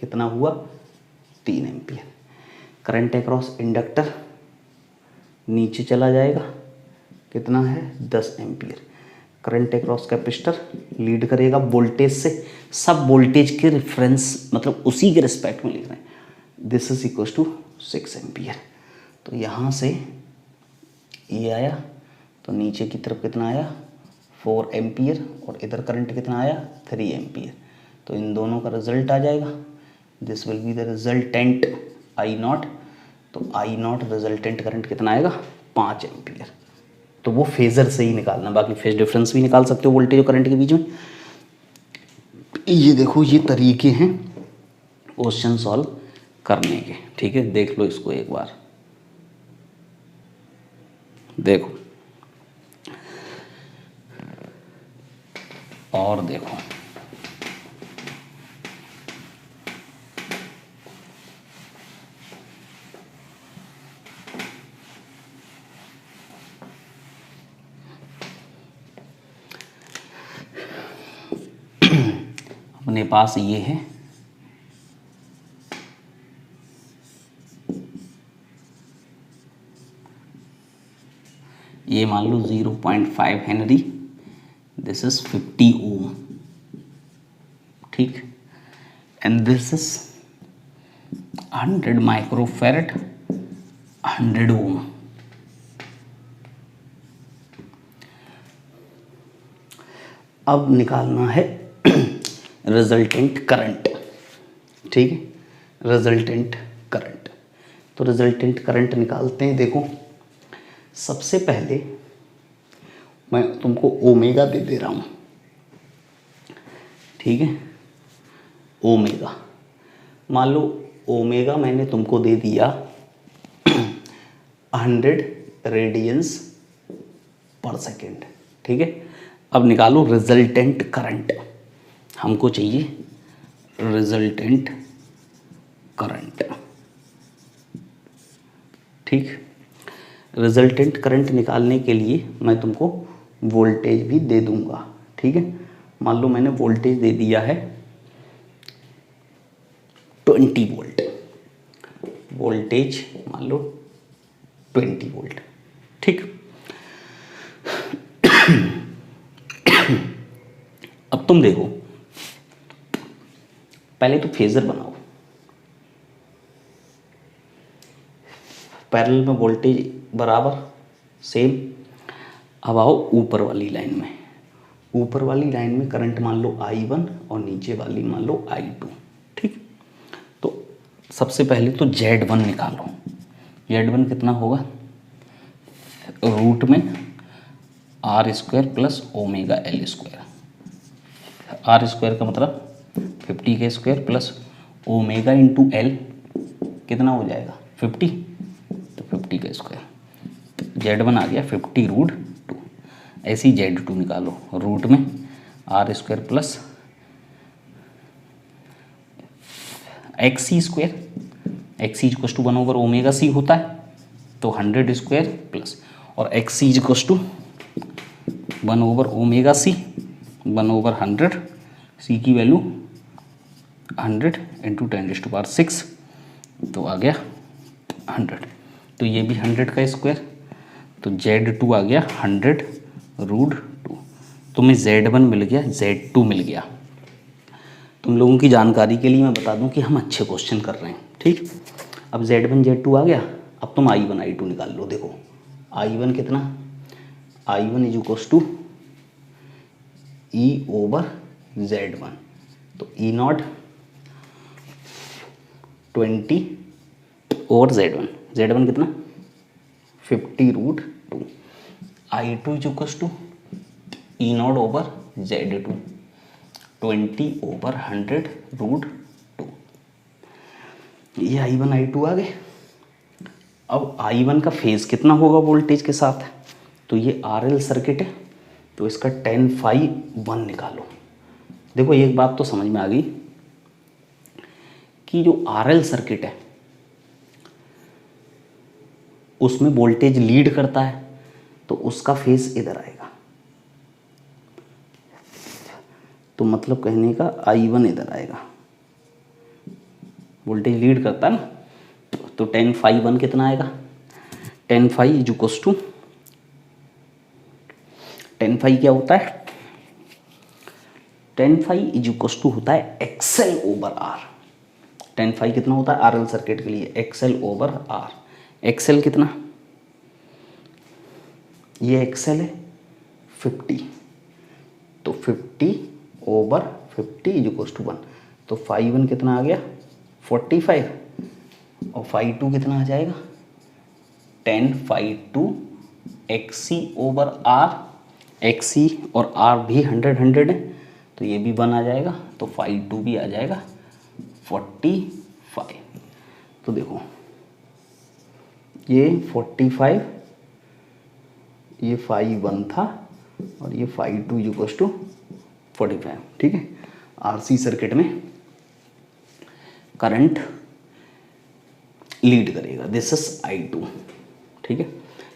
S1: कितना हुआ 3 एम्पियर, करंट अक्रॉस इंडक्टर नीचे चला जाएगा, कितना है 10 ampere, current across capacitor lead करेगा वोल्टेज से, सब वोल्टेज के रेफरेंस मतलब उसी के रिस्पेक्ट में लिख रहे हैं, this is equals to 6 ampere. तो यहाँ से ये आया, तो नीचे की तरफ कितना आया 4 एम्पियर, और इधर करंट कितना आया 3 एम्पियर, तो इन दोनों का रिजल्ट आ जाएगा, this will be the resultant I0, तो I0 रिजल्टेंट करंट कितना आएगा 5 एम्पियर। तो वो फेजर से ही निकालना, बाकी फेज डिफरेंस भी निकाल सकते हो वोल्टेज और करंट के बीच में। ये देखो ये तरीके हैं क्वेश्चन सॉल्व करने के, ठीक है, देख लो इसको एक बार, देखो और देखो, अपने पास ये है ये मान लो 0.5 हेनरी, दिस इज 50 ओम, ठीक, एंड दिस इज 100 माइक्रोफैरड 100 ओम। अब निकालना है रिजल्टेंट करंट, ठीक है, रिजल्टेंट करंट। तो रिजल्टेंट करंट निकालते हैं। देखो सबसे पहले मैं तुमको ओमेगा दे रहा हूँ, ठीक है, ओमेगा। मान लो ओमेगा मैंने तुमको दे दिया 100 रेडियंस पर सेकेंड, ठीक है। अब निकालो रिजल्टेंट करंट, हमको चाहिए रिजल्टेंट करंट, ठीक। रिजल्टेंट करंट निकालने के लिए मैं तुमको वोल्टेज भी दे दूंगा, ठीक है। मान लो मैंने वोल्टेज दे दिया है 20 वोल्ट, वोल्टेज मान लो 20 वोल्ट, ठीक। अब तुम देखो, पहले तो फेजर बनाओ, पैरेलल में वोल्टेज बराबर सेम। अब आओ ऊपर वाली लाइन में, ऊपर वाली लाइन में करंट मान लो I1 और नीचे वाली मान लो I2, ठीक। तो सबसे पहले तो Z1 निकालो। Z1 कितना होगा, रूट में R² plus omega L²। R² का मतलब 50 के square plus omega into L कितना हो जाएगा 50, तो 50 का स्क्वायर। Z1 आ गया 50 रूट 2। ऐसे ही Z2 निकालो, रूट में R² plus XC², XC equals to 1 over omega C होता है, तो 100² प्लस और XC equals to 1 over omega C, 1 over 100, C की वैल्यू 100 इंटू 10⁻⁶, तो आ गया 100। तो ये भी 100 का स्क्वायर, तो Z2 आ गया 100 रूट 2। तुम्हें Z1 मिल गया, Z2 मिल गया। तुम लोगों की जानकारी के लिए मैं बता दूं कि हम अच्छे क्वेश्चन कर रहे हैं, ठीक। अब Z1 Z2 आ गया। अब तुम I1 I2 निकाल लो। देखो I1 कितना, I1 is equal to E over Z1, तो E0 20 ओवर Z1, Z1 कितना 50 root 2। I2 is equal to E0 over Z2, 20 over 100 root 2। ये I1 I2 आ गए। अब I1 का फेज कितना होगा वोल्टेज के साथ, तो ये RL सर्किट है, तो इसका tan phi 1 निकालो। देखो एक बात तो समझ में आ गई कि जो RL सर्किट है उसमें वोल्टेज लीड करता है, तो उसका फेज इधर आएगा, तो मतलब कहने का I1 इधर आएगा, वोल्टेज लीड करता है ना, तो tan phi 1 कितना आएगा, tan phi is equal to, tan phi क्या होता है, tan phi is equal to होता है XL over R। tan phi कितना होता है RL सर्किट के लिए, XL ओवर R। XL कितना, ये XL है 50, तो 50 ओवर 50 इज इक्वल टू 1, तो phi 1 कितना आ गया 45, और phi 2 कितना आ जाएगा tan phi 2 XC over R। XC और R भी 100 100 है, तो ये भी 1 आ जाएगा, तो phi 2 भी आ जाएगा 45। तो देखो ये 45, ये phi 1 था और ये phi 2 इक्वल टू 45, ठीक है। RC सर्किट में करंट लीड करेगा, दिस इज I2, ठीक है।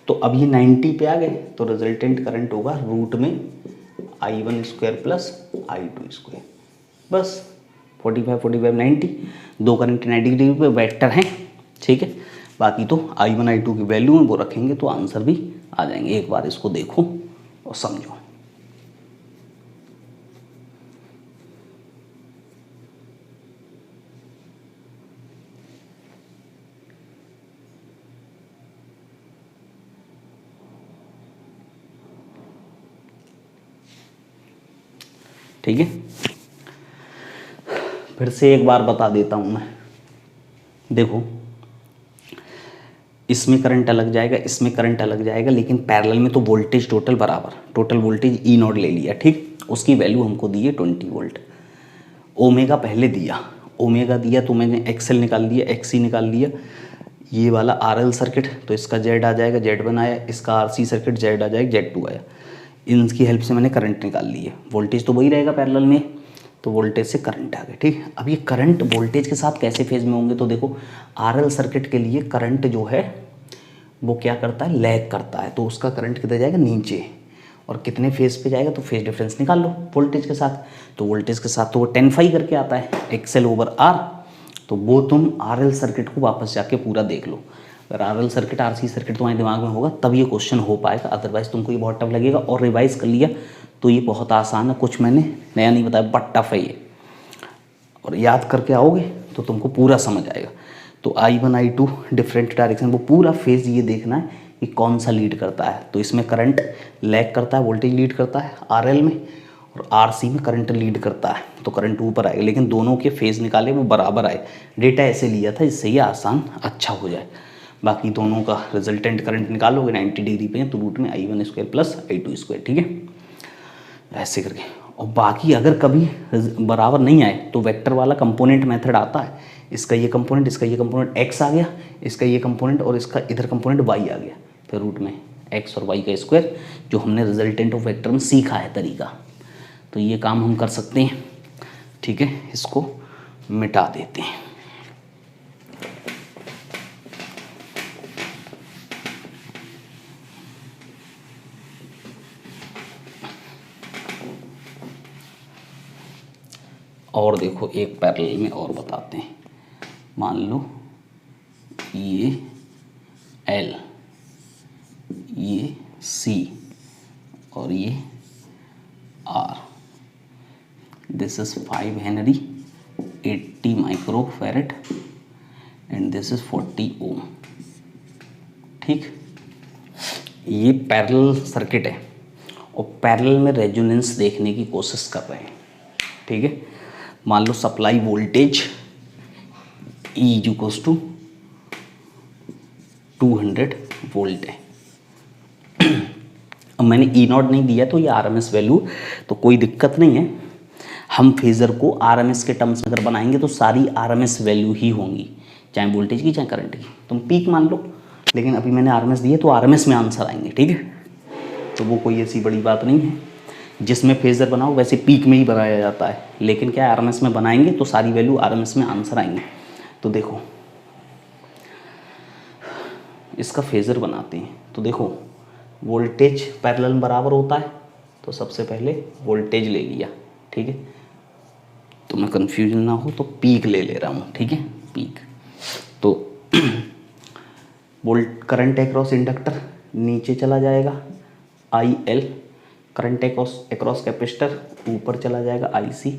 S1: तो अब ये 90 पे आ गए, तो रिजल्टेंट करंट होगा रूट में I1² प्लस I2², बस 45 45 90, दो करंट 90 डिग्री पे वेक्टर हैं, ठीक है। बाकी तो I1 I2 की वैल्यू में वो रखेंगे तो आंसर भी आ जाएंगे। एक बार इसको देखो और समझो। ठीक है, फिर से एक बार बता देता हूं मैं। देखो इसमें करंट अलग जाएगा, इसमें करंट अलग जाएगा, लेकिन पैरेलल में तो वोल्टेज टोटल बराबर, टोटल वोल्टेज ई नॉट ले लिया, ठीक। उसकी वैल्यू हमको दी है 20 वोल्ट। ओमेगा पहले दिया, ओमेगा दिया तो मैंने एक्सएल निकाल दिया, एक्सी निकाल लिया। ये वाला आरएल सर्किट तो इसका जेड आ जाएगा, Z1 आया, इसका आरसी सर्किट जेड आ जाएगा, Z2 आया। इनकी हेल्प से मैंने करंट निकाल ली है। वोल्टेज तो वही रहेगा पैरेलल में, तो वोल्टेज से करंट आ गए, ठीक। अब ये करंट वोल्टेज के साथ कैसे फेज में होंगे, तो देखो आरएल सर्किट के लिए करंट जो है वो क्या करता है, लैग करता है, तो उसका करंट किधर जाएगा, नीचे। और कितने फेज पे जाएगा, तो फेज डिफरेंस निकाल लो वोल्टेज के साथ। तो वोल्टेज के साथ तो वो 10 फाई करके आता है, एक्सएल ओवर आर। तो वो तुम आरएल सर्किट को वापस जाके पूरा देख लो। अगर आरएल सर्किट आरसी सर्किट तुम्हारे दिमाग में होगा तब ये क्वेश्चन हो पाएगा, अदरवाइज तुमको ये बहुत टफ लगेगा। और रिवाइज कर लिया तो ये बहुत आसान है, कुछ मैंने नया नहीं बताया, बट टफ है ये। और याद करके आओगे तो तुमको पूरा समझ आएगा। तो I1 I2 डिफरेंट डायरेक्शन, वो पूरा फेज ये देखना है कि कौन सा लीड करता है। तो इसमें करंट लैग करता है, वोल्टेज लीड करता है आरएल में, और आरसी में करंट लीड करता है, तो करंट ऊपर आएगा। लेकिन दोनों के फेज निकाले वो बराबर आए। डेटा ऐसे लिया था जिससे ये आसान अच्छा हो जाए। बाकी दोनों का रिजल्टेंट करंट निकालोगे 90 डिग्री पे, तो रूट में I1 square plus I2 square, ठीक है, ऐसे करके। और बाकी अगर कभी बराबर नहीं आए तो वेक्टर वाला कंपोनेंट मेथड आता है। इसका ये कंपोनेंट, इसका ये कंपोनेंट x आ गया, इसका ये कंपोनेंट और इसका इधर कंपोनेंट y आ गया, फिर रूट में x और y का स्क्वायर, जो हमने रिजल्टेंट ऑफ वेक्टर में सीखा है तरीका। तो ये काम हम कर सकते हैं, ठीक है। इसको मिटा देते हैं। और देखो एक पैरेलल में और बताते हैं। मान लो ये L, ये C और ये R। This is 5 Henry, 80 microfarad and this is 40 ओम, ठीक। ये पैरेलल सर्किट है और पैरेलल में रेजोनेंस देखने की कोशिश कर रहे हैं, ठीक है। मान लो supply voltage E equals to 200 volt है। अब मैंने E नॉट नहीं दिया तो ये RMS वैल्यू, तो कोई दिक्कत नहीं है। हम फेज़र को RMS के टर्म्स में अगर बनाएंगे तो सारी RMS वैल्यू ही होंगी, चाहे वोल्टेज की चाहे करंट की। तुम पीक मान लो, लेकिन अभी मैंने RMS दिया तो RMS में आंसर आएंगे, ठीक है। तो वो कोई ऐसी बड़ी बात नहीं है। जिसमें फेज़र बनाओ वैसे पीक में ही बनाया जाता है, लेकिन क्या RMS में बनाएंगे तो सारी वैल्यू RMS में आंसर आएंगे। तो देखो इसका फेज़र बनाते हैं। तो देखो वोल्टेज पैरेलल में बराबर होता है, तो सबसे पहले वोल्टेज ले लिया, ठीक है। तो मैं कन्फ्यूजन ना हो तो पीक ले ले रहा हूँ, ठीक है, पीक। तो वोल्ट करंट अक्रॉस इंडक्टर नीचे चला जाएगा IL, करंट अक्रॉस कैपेसिटर ऊपर चला जाएगा IC,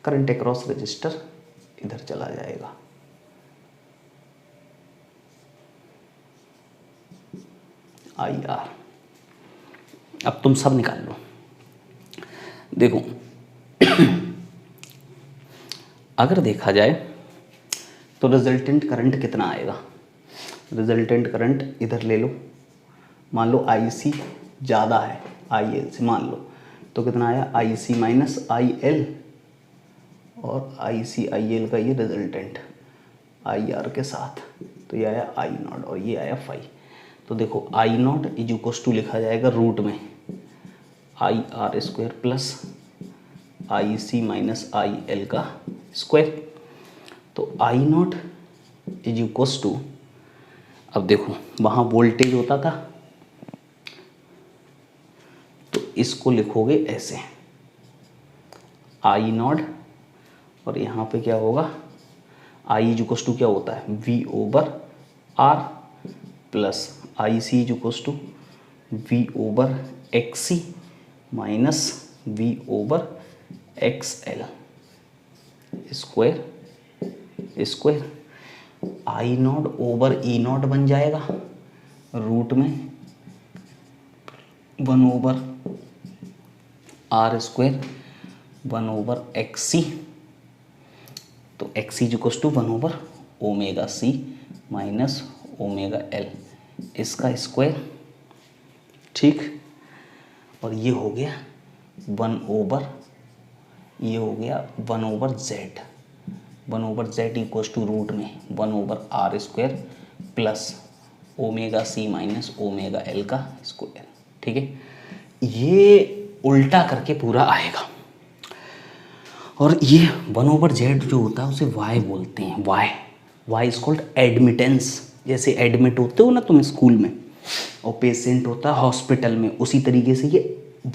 S1: करंट अक्रॉस रजिस्टर इधर चला जाएगा IR। अब तुम सब निकाल लो। देखो अगर देखा जाए तो रिजल्टेंट करंट कितना आएगा। रिजल्टेंट करंट इधर ले लो, मान लो IC ज़्यादा है IL से, मान लो तो कितना आया IC माइनस IL, और IC IL का ये रिजल्टेंट IR के साथ, तो ये आया I नॉट और ये आया फाई। तो देखो I naught is equals to लिखा जाएगा रूट में IR square plus IC minus IL का स्क्वायर। तो I naught is equals to, अब देखो वहाँ वोल्टेज होता था तो इसको लिखोगे ऐसे I नॉट, और यहाँ पे क्या होगा I इज इक्वल्स टू क्या होता है V over R plus IC is equals to V over XC minus V over XL square square. I naught over E naught बन जाएगा रूट में 1 over R square 1 over XC। तो XC is equals to 1 over omega C minus omega L इसका square, ठीक। और ये हो गया 1/, ये हो गया 1/z, 1/z equals to root में 1/r² plus omega C minus omega L का स्क्वायर, ठीक है। ये उल्टा करके पूरा आएगा। और ये 1/z जो होता है उसे y बोलते हैं, y इज कॉल्ड एडमिटेंस। जैसे एडमिट होते हो ना तुम स्कूल में और पेशेंट होता है हॉस्पिटल में, उसी तरीके से ये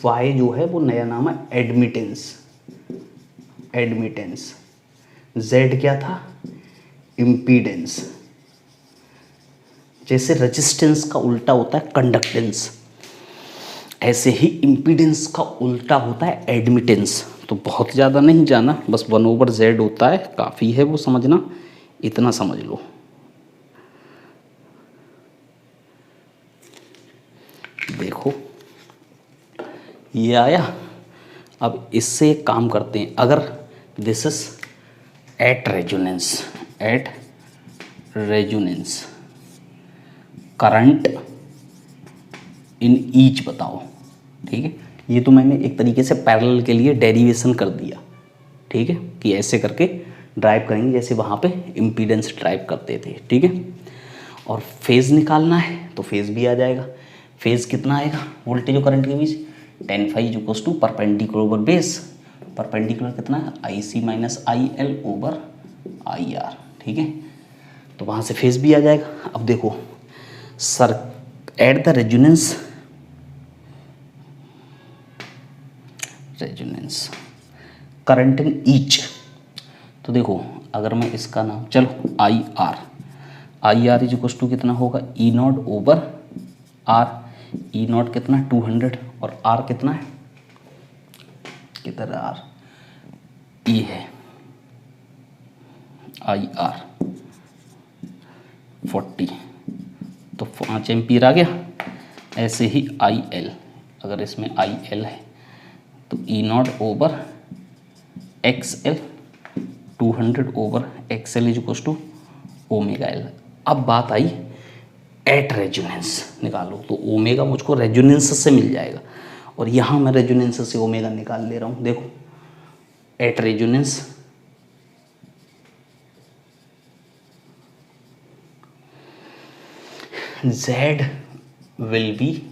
S1: y जो है वो नया नाम है एडमिटेंस। एडमिटेंस z क्या था, इम्पीडेंस। जैसे रेजिस्टेंस का उल्टा होता है कंडक्टेंस, ऐसे ही इम्पीडेंस का उल्टा होता है एडमिटेंस। तो बहुत ज़्यादा नहीं जाना, बस 1/z होता है, काफ़ी है वो समझना, इतना समझ लो। देखो ये आया। अब इससे एक काम करते हैं, अगर this is at resonance current in each बताओ, ठीक है। ये तो मैंने एक तरीके से पैरेलल के लिए डेरिवेशन कर दिया, ठीक है, कि ऐसे करके ड्राइव करेंगे जैसे वहाँ पे इम्पीडेंस ड्राइव करते थे, ठीक है। और फेज़ निकालना है तो फेज़ भी आ जाएगा। फेज़ कितना आएगा वोल्टेज और करंट के बीच, tan phi equals to perpendicular over base. Perpendicular कितना है, IC minus IL over IR, ठीक है। तो वहाँ से फेज़ भी आ जाएगा। अब देखो sir at the resonance current in each, तो देखो अगर मैं इसका नाम, चलो I R is equals to कितना होगा, E0 ओवर R। E0 कितना 200 और R कितना है, किधर है R, E है IR 40, तो 5 एम्पीयर आ गया। ऐसे ही IL, अगर इसमें IL है तो E0 over XL 200 over XL is equals to omega L. अब बात आई एट रेजोनेंस निकालो, तो ओमेगा मुझको रेजोनेंस से मिल जाएगा, और यहाँ मैं रेजोनेंस से ओमेगा निकाल ले रहा हूँ। देखो at resonance Z will be,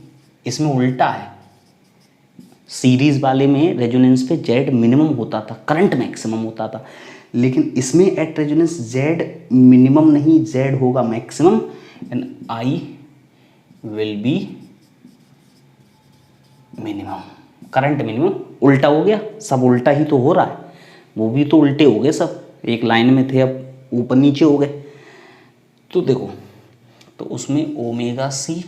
S1: इसमें उल्टा है, सीरीज वाले में रेजोनेंस पे Z मिनिमम होता था, करंट मैक्सिमम होता था, लेकिन इसमें एट रेजोनेंस Z मिनिमम नहीं, Z होगा maximum and I will be minimum. Current minimum उल्टा हो गया, सब उल्टा ही तो हो रहा है, वो भी तो उल्टे हो गए सब, एक लाइन में थे अब ऊपर नीचे हो गए। तो देखो तो उसमें omega C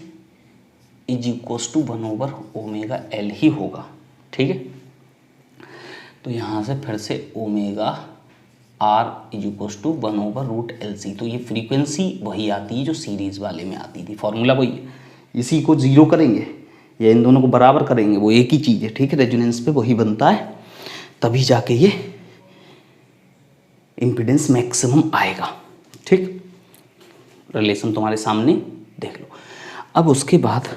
S1: is equals to 1 omega L ही होगा, ठीक है। तो यहाँ से फिर से omega R is equals to 1/√LC, तो ये फ्रीक्वेंसी वही आती है जो सीरीज वाले में आती थी, फॉर्मूला वही है। इसी को जीरो करेंगे या इन दोनों को बराबर करेंगे, वो एक ही चीज़ है, ठीक है। रेजोनेंस पे वही बनता है, तभी जाके ये इम्पीडेंस मैक्सिमम आएगा, ठीक। रिलेशन तुम्हारे सामने देख लो। अब उसके बाद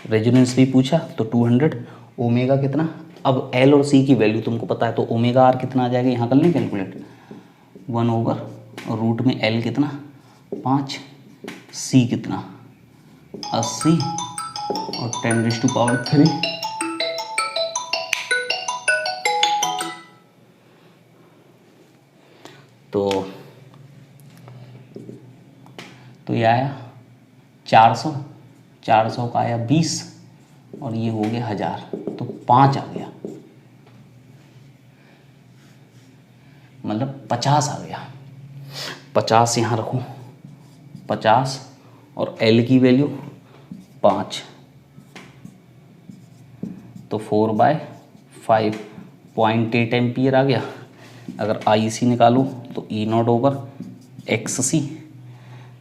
S1: रेजोनेंस भी पूछा तो 200 ओमेगा कितना, अब एल और सी की वैल्यू तुमको पता है, तो ओमेगा आर कितना आ जाएगा, यहाँ कर लें कैलकुलेट, 1/रूट में एल कितना 5, सी कितना 80 और 10⁻³ तो ये आया 400 का आया 20 और ये हो गया 1000, तो 5 आ गया, मतलब 50 आ गया। 50 यहाँ रखूँ, 50 और L की वैल्यू 5, तो 4/5 0.8 एम्पियर आ गया। अगर IC निकालूँ तो E0 ओवर XC,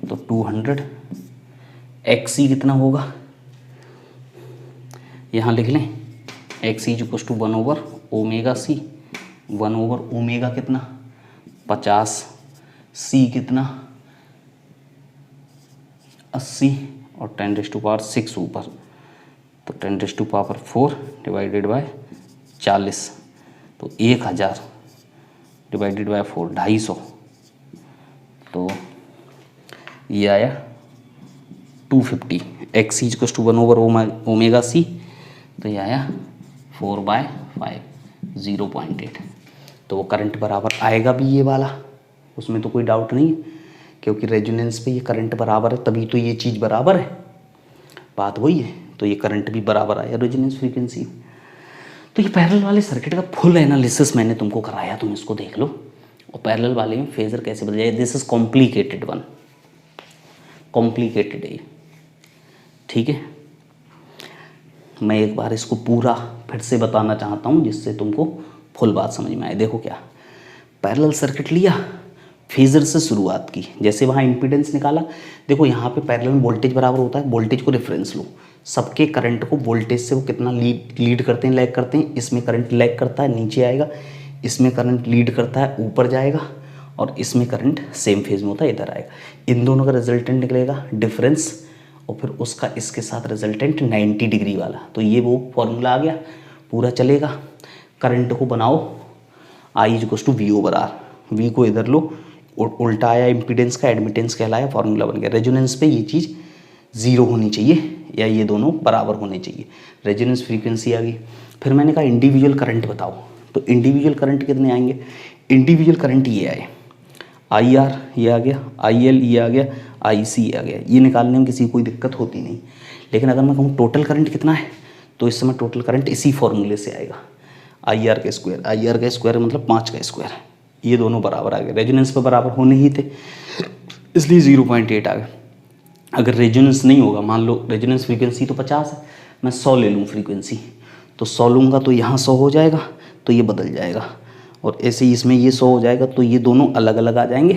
S1: तो 200 XC कितना होगा, यहाँ लिख लें XC इज इक्वल्स टू 1/ओमेगा_C, 1/ओमेगा कितना 50, C कितना 80 और 10⁶ ऊपर, तो 10⁴ डिवाइडेड बाय 40, तो 1000 डिवाइडेड बाय 4 250, तो ये आया 250। X is equal to 1/ω/c, तो ये आया 4/5 0.8। तो वो करंट बराबर आएगा भी ये वाला, उसमें तो कोई डाउट नहीं है, क्योंकि रेजोनेंस पे ये करंट बराबर है, तभी तो ये चीज़ बराबर है, बात वही है। तो ये करंट भी बराबर आया रेजोनेंस फ्रीक्वेंसी। तो ये पैरेलल वाले सर्किट का फुल एनालिसिस मैंने तुमको कराया, तुम इसको देख लो। और पैरेलल वाले में फेजर कैसे बदल जाए, this is complicated one, complicated है, ठीक है। मैं एक बार इसको पूरा फिर से बताना चाहता हूँ जिससे तुमको फुल बात समझ में आए। देखो क्या, पैरेलल सर्किट लिया, फेजर से शुरुआत की, जैसे वहाँ इम्पीडेंस निकाला। देखो यहाँ पे पैरेलल में वोल्टेज बराबर होता है, वोल्टेज को रेफरेंस लो, सबके करंट को वोल्टेज से वो कितना लीड करते हैं, लैग करते हैं। इसमें करंट लैग करता है, नीचे आएगा, इसमें करंट लीड करता है, ऊपर जाएगा, और इसमें करंट सेम फेज में होता है, इधर आएगा। इन दोनों का रिजल्टेंट निकलेगा डिफरेंस, और फिर उसका इसके साथ रिजल्टेंट 90 डिग्री वाला। तो ये वो फॉर्मूला आ गया, पूरा चलेगा। करंट को बनाओ I = VO/R, V को इधर लो, उल्टा आया इम्पीडेंस का, एडमिटेंस कहलाया, फॉर्मूला बन गया। रेजोनेंस पे ये चीज़ 0 होनी चाहिए, या ये दोनों बराबर होने चाहिए, रेजोनेंस फ्रीक्वेंसी आ गई। फिर मैंने कहा इंडिविजुअल करंट बताओ, तो इंडिविजुअल करंट कितने आएंगे, इंडिविजुअल करंट ये आए, IR ये आ गया, IL ये आ गया, IC ये आ गया। ये निकालने में किसी को कोई दिक्कत होती नहीं। लेकिन अगर मैं कहूँ टोटल करंट कितना है, तो इस समय टोटल करंट इसी फॉर्मूले से आएगा, IR का स्क्वायर, IR का स्क्वायर मतलब 5 का स्क्वायर। ये दोनों बराबर आ गए, रेजोनेंस पर बराबर होने ही थे, इसलिए 0.8 आ गए। अगर रेजोनेंस नहीं होगा, मान लो रेजोनेंस फ्रीक्वेंसी तो 50 है, मैं 100 ले लूँ फ्रीक्वेंसी, तो 100 लूँगा तो यहाँ 100 हो जाएगा, तो ये बदल जाएगा, और ऐसे ही इसमें ये 100 हो जाएगा, तो ये दोनों अलग अलग आ जाएंगे।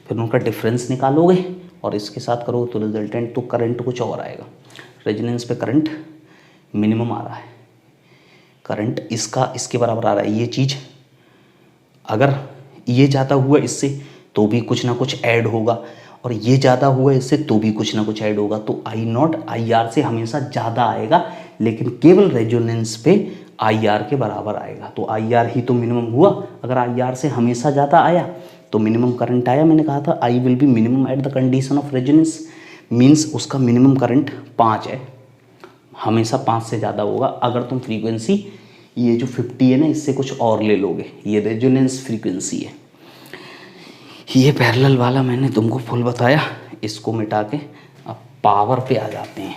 S1: फिर उनका डिफरेंस निकालोगे और इसके साथ करोगे तो रिजल्टेंट, तो करंट कुछ और आएगा। रेजोनेंस पे करंट मिनिमम आ रहा है, करंट इसका इसके बराबर आ रहा है। ये चीज़ अगर ये ज़्यादा हुआ इससे तो भी कुछ ना कुछ ऐड होगा, और ये ज़्यादा हुआ इससे तो भी कुछ ना कुछ ऐड होगा। तो I0 IR से हमेशा ज़्यादा आएगा, लेकिन केवल रेजोनेंस पे IR के बराबर आएगा। तो IR ही तो मिनिमम हुआ, अगर IR से हमेशा ज़्यादा आया तो मिनिमम करंट आया। मैंने कहा था I will be minimum at the condition of resonance, means उसका मिनिमम करंट 5 है, हमेशा 5 से ज़्यादा होगा। अगर तुम फ्रीक्वेंसी ये जो 50 है ना, इससे कुछ और ले लोगे, ये रेजोनेंस फ्रीक्वेंसी है। ये पैरेलल वाला मैंने तुमको फुल बताया। इसको मिटा के अब पावर पे आ जाते हैं।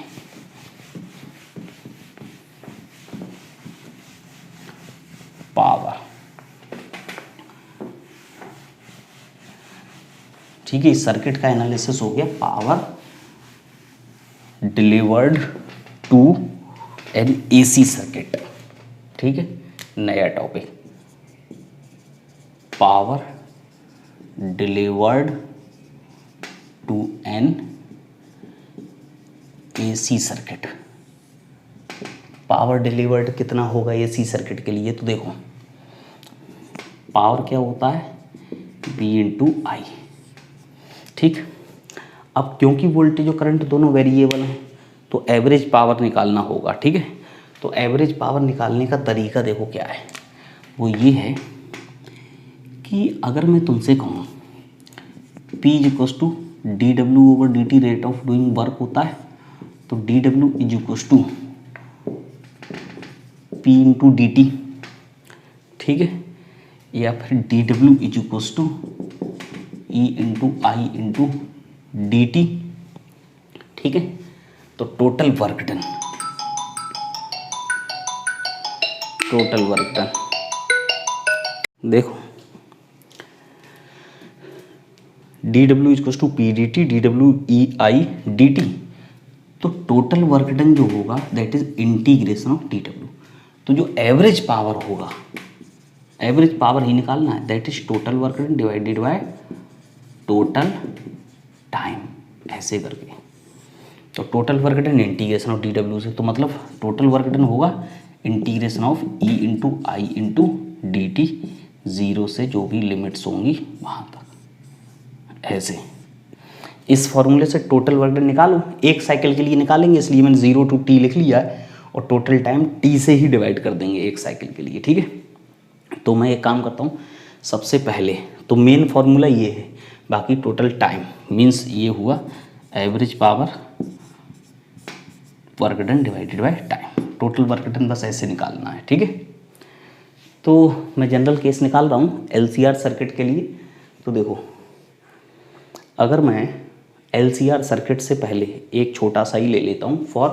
S1: पावर, ठीक है, इस सर्किट का एनालिसिस हो गया। Power delivered to an AC circuit, ठीक है, नया topic, power delivered to an AC circuit. Power delivered कितना होगा AC सर्किट के लिए, तो देखो पावर क्या होता है, V × I, ठीक। अब क्योंकि वोल्टेज और करंट दोनों वेरिएबल हैं, तो एवरेज पावर निकालना होगा, ठीक है। तो एवरेज पावर निकालने का तरीका देखो क्या है, वो ये है कि अगर मैं तुमसे कहूँ P = dW/dt rate of doing work होता है, तो dW = P × dt, ठीक है, या फिर dW = E × I × dt, ठीक है। तो total work done, total work done देखो, dW = P dt, dWEI dt, तो टोटल वर्क डन जो होगा that is integration of dW। तो जो एवरेज पावर होगा, एवरेज पावर ही निकालना है, that is total work done divided by total time, ऐसे करके। तो total work done integration of dW से, तो मतलब टोटल वर्क डन होगा integration of E × I × dt, 0 से जो भी लिमिट्स होंगी वहाँ तक, ऐसे। इस फॉर्मूले से टोटल वर्क डन निकालो, एक साइकिल के लिए निकालेंगे इसलिए मैंने 0 to t लिख लिया है और टोटल टाइम t से ही डिवाइड कर देंगे एक साइकिल के लिए, ठीक है। तो मैं एक काम करता हूँ, सबसे पहले तो मेन फार्मूला ये है, बाकी टोटल टाइम मीन्स ये हुआ average power work done divided by time. Total work done बस ऐसे निकालना है, ठीक है। तो मैं जनरल केस निकाल रहा हूँ LCR सर्किट के लिए। तो देखो, अगर मैं LCR सर्किट से पहले एक छोटा सा ही ले लेता हूँ फॉर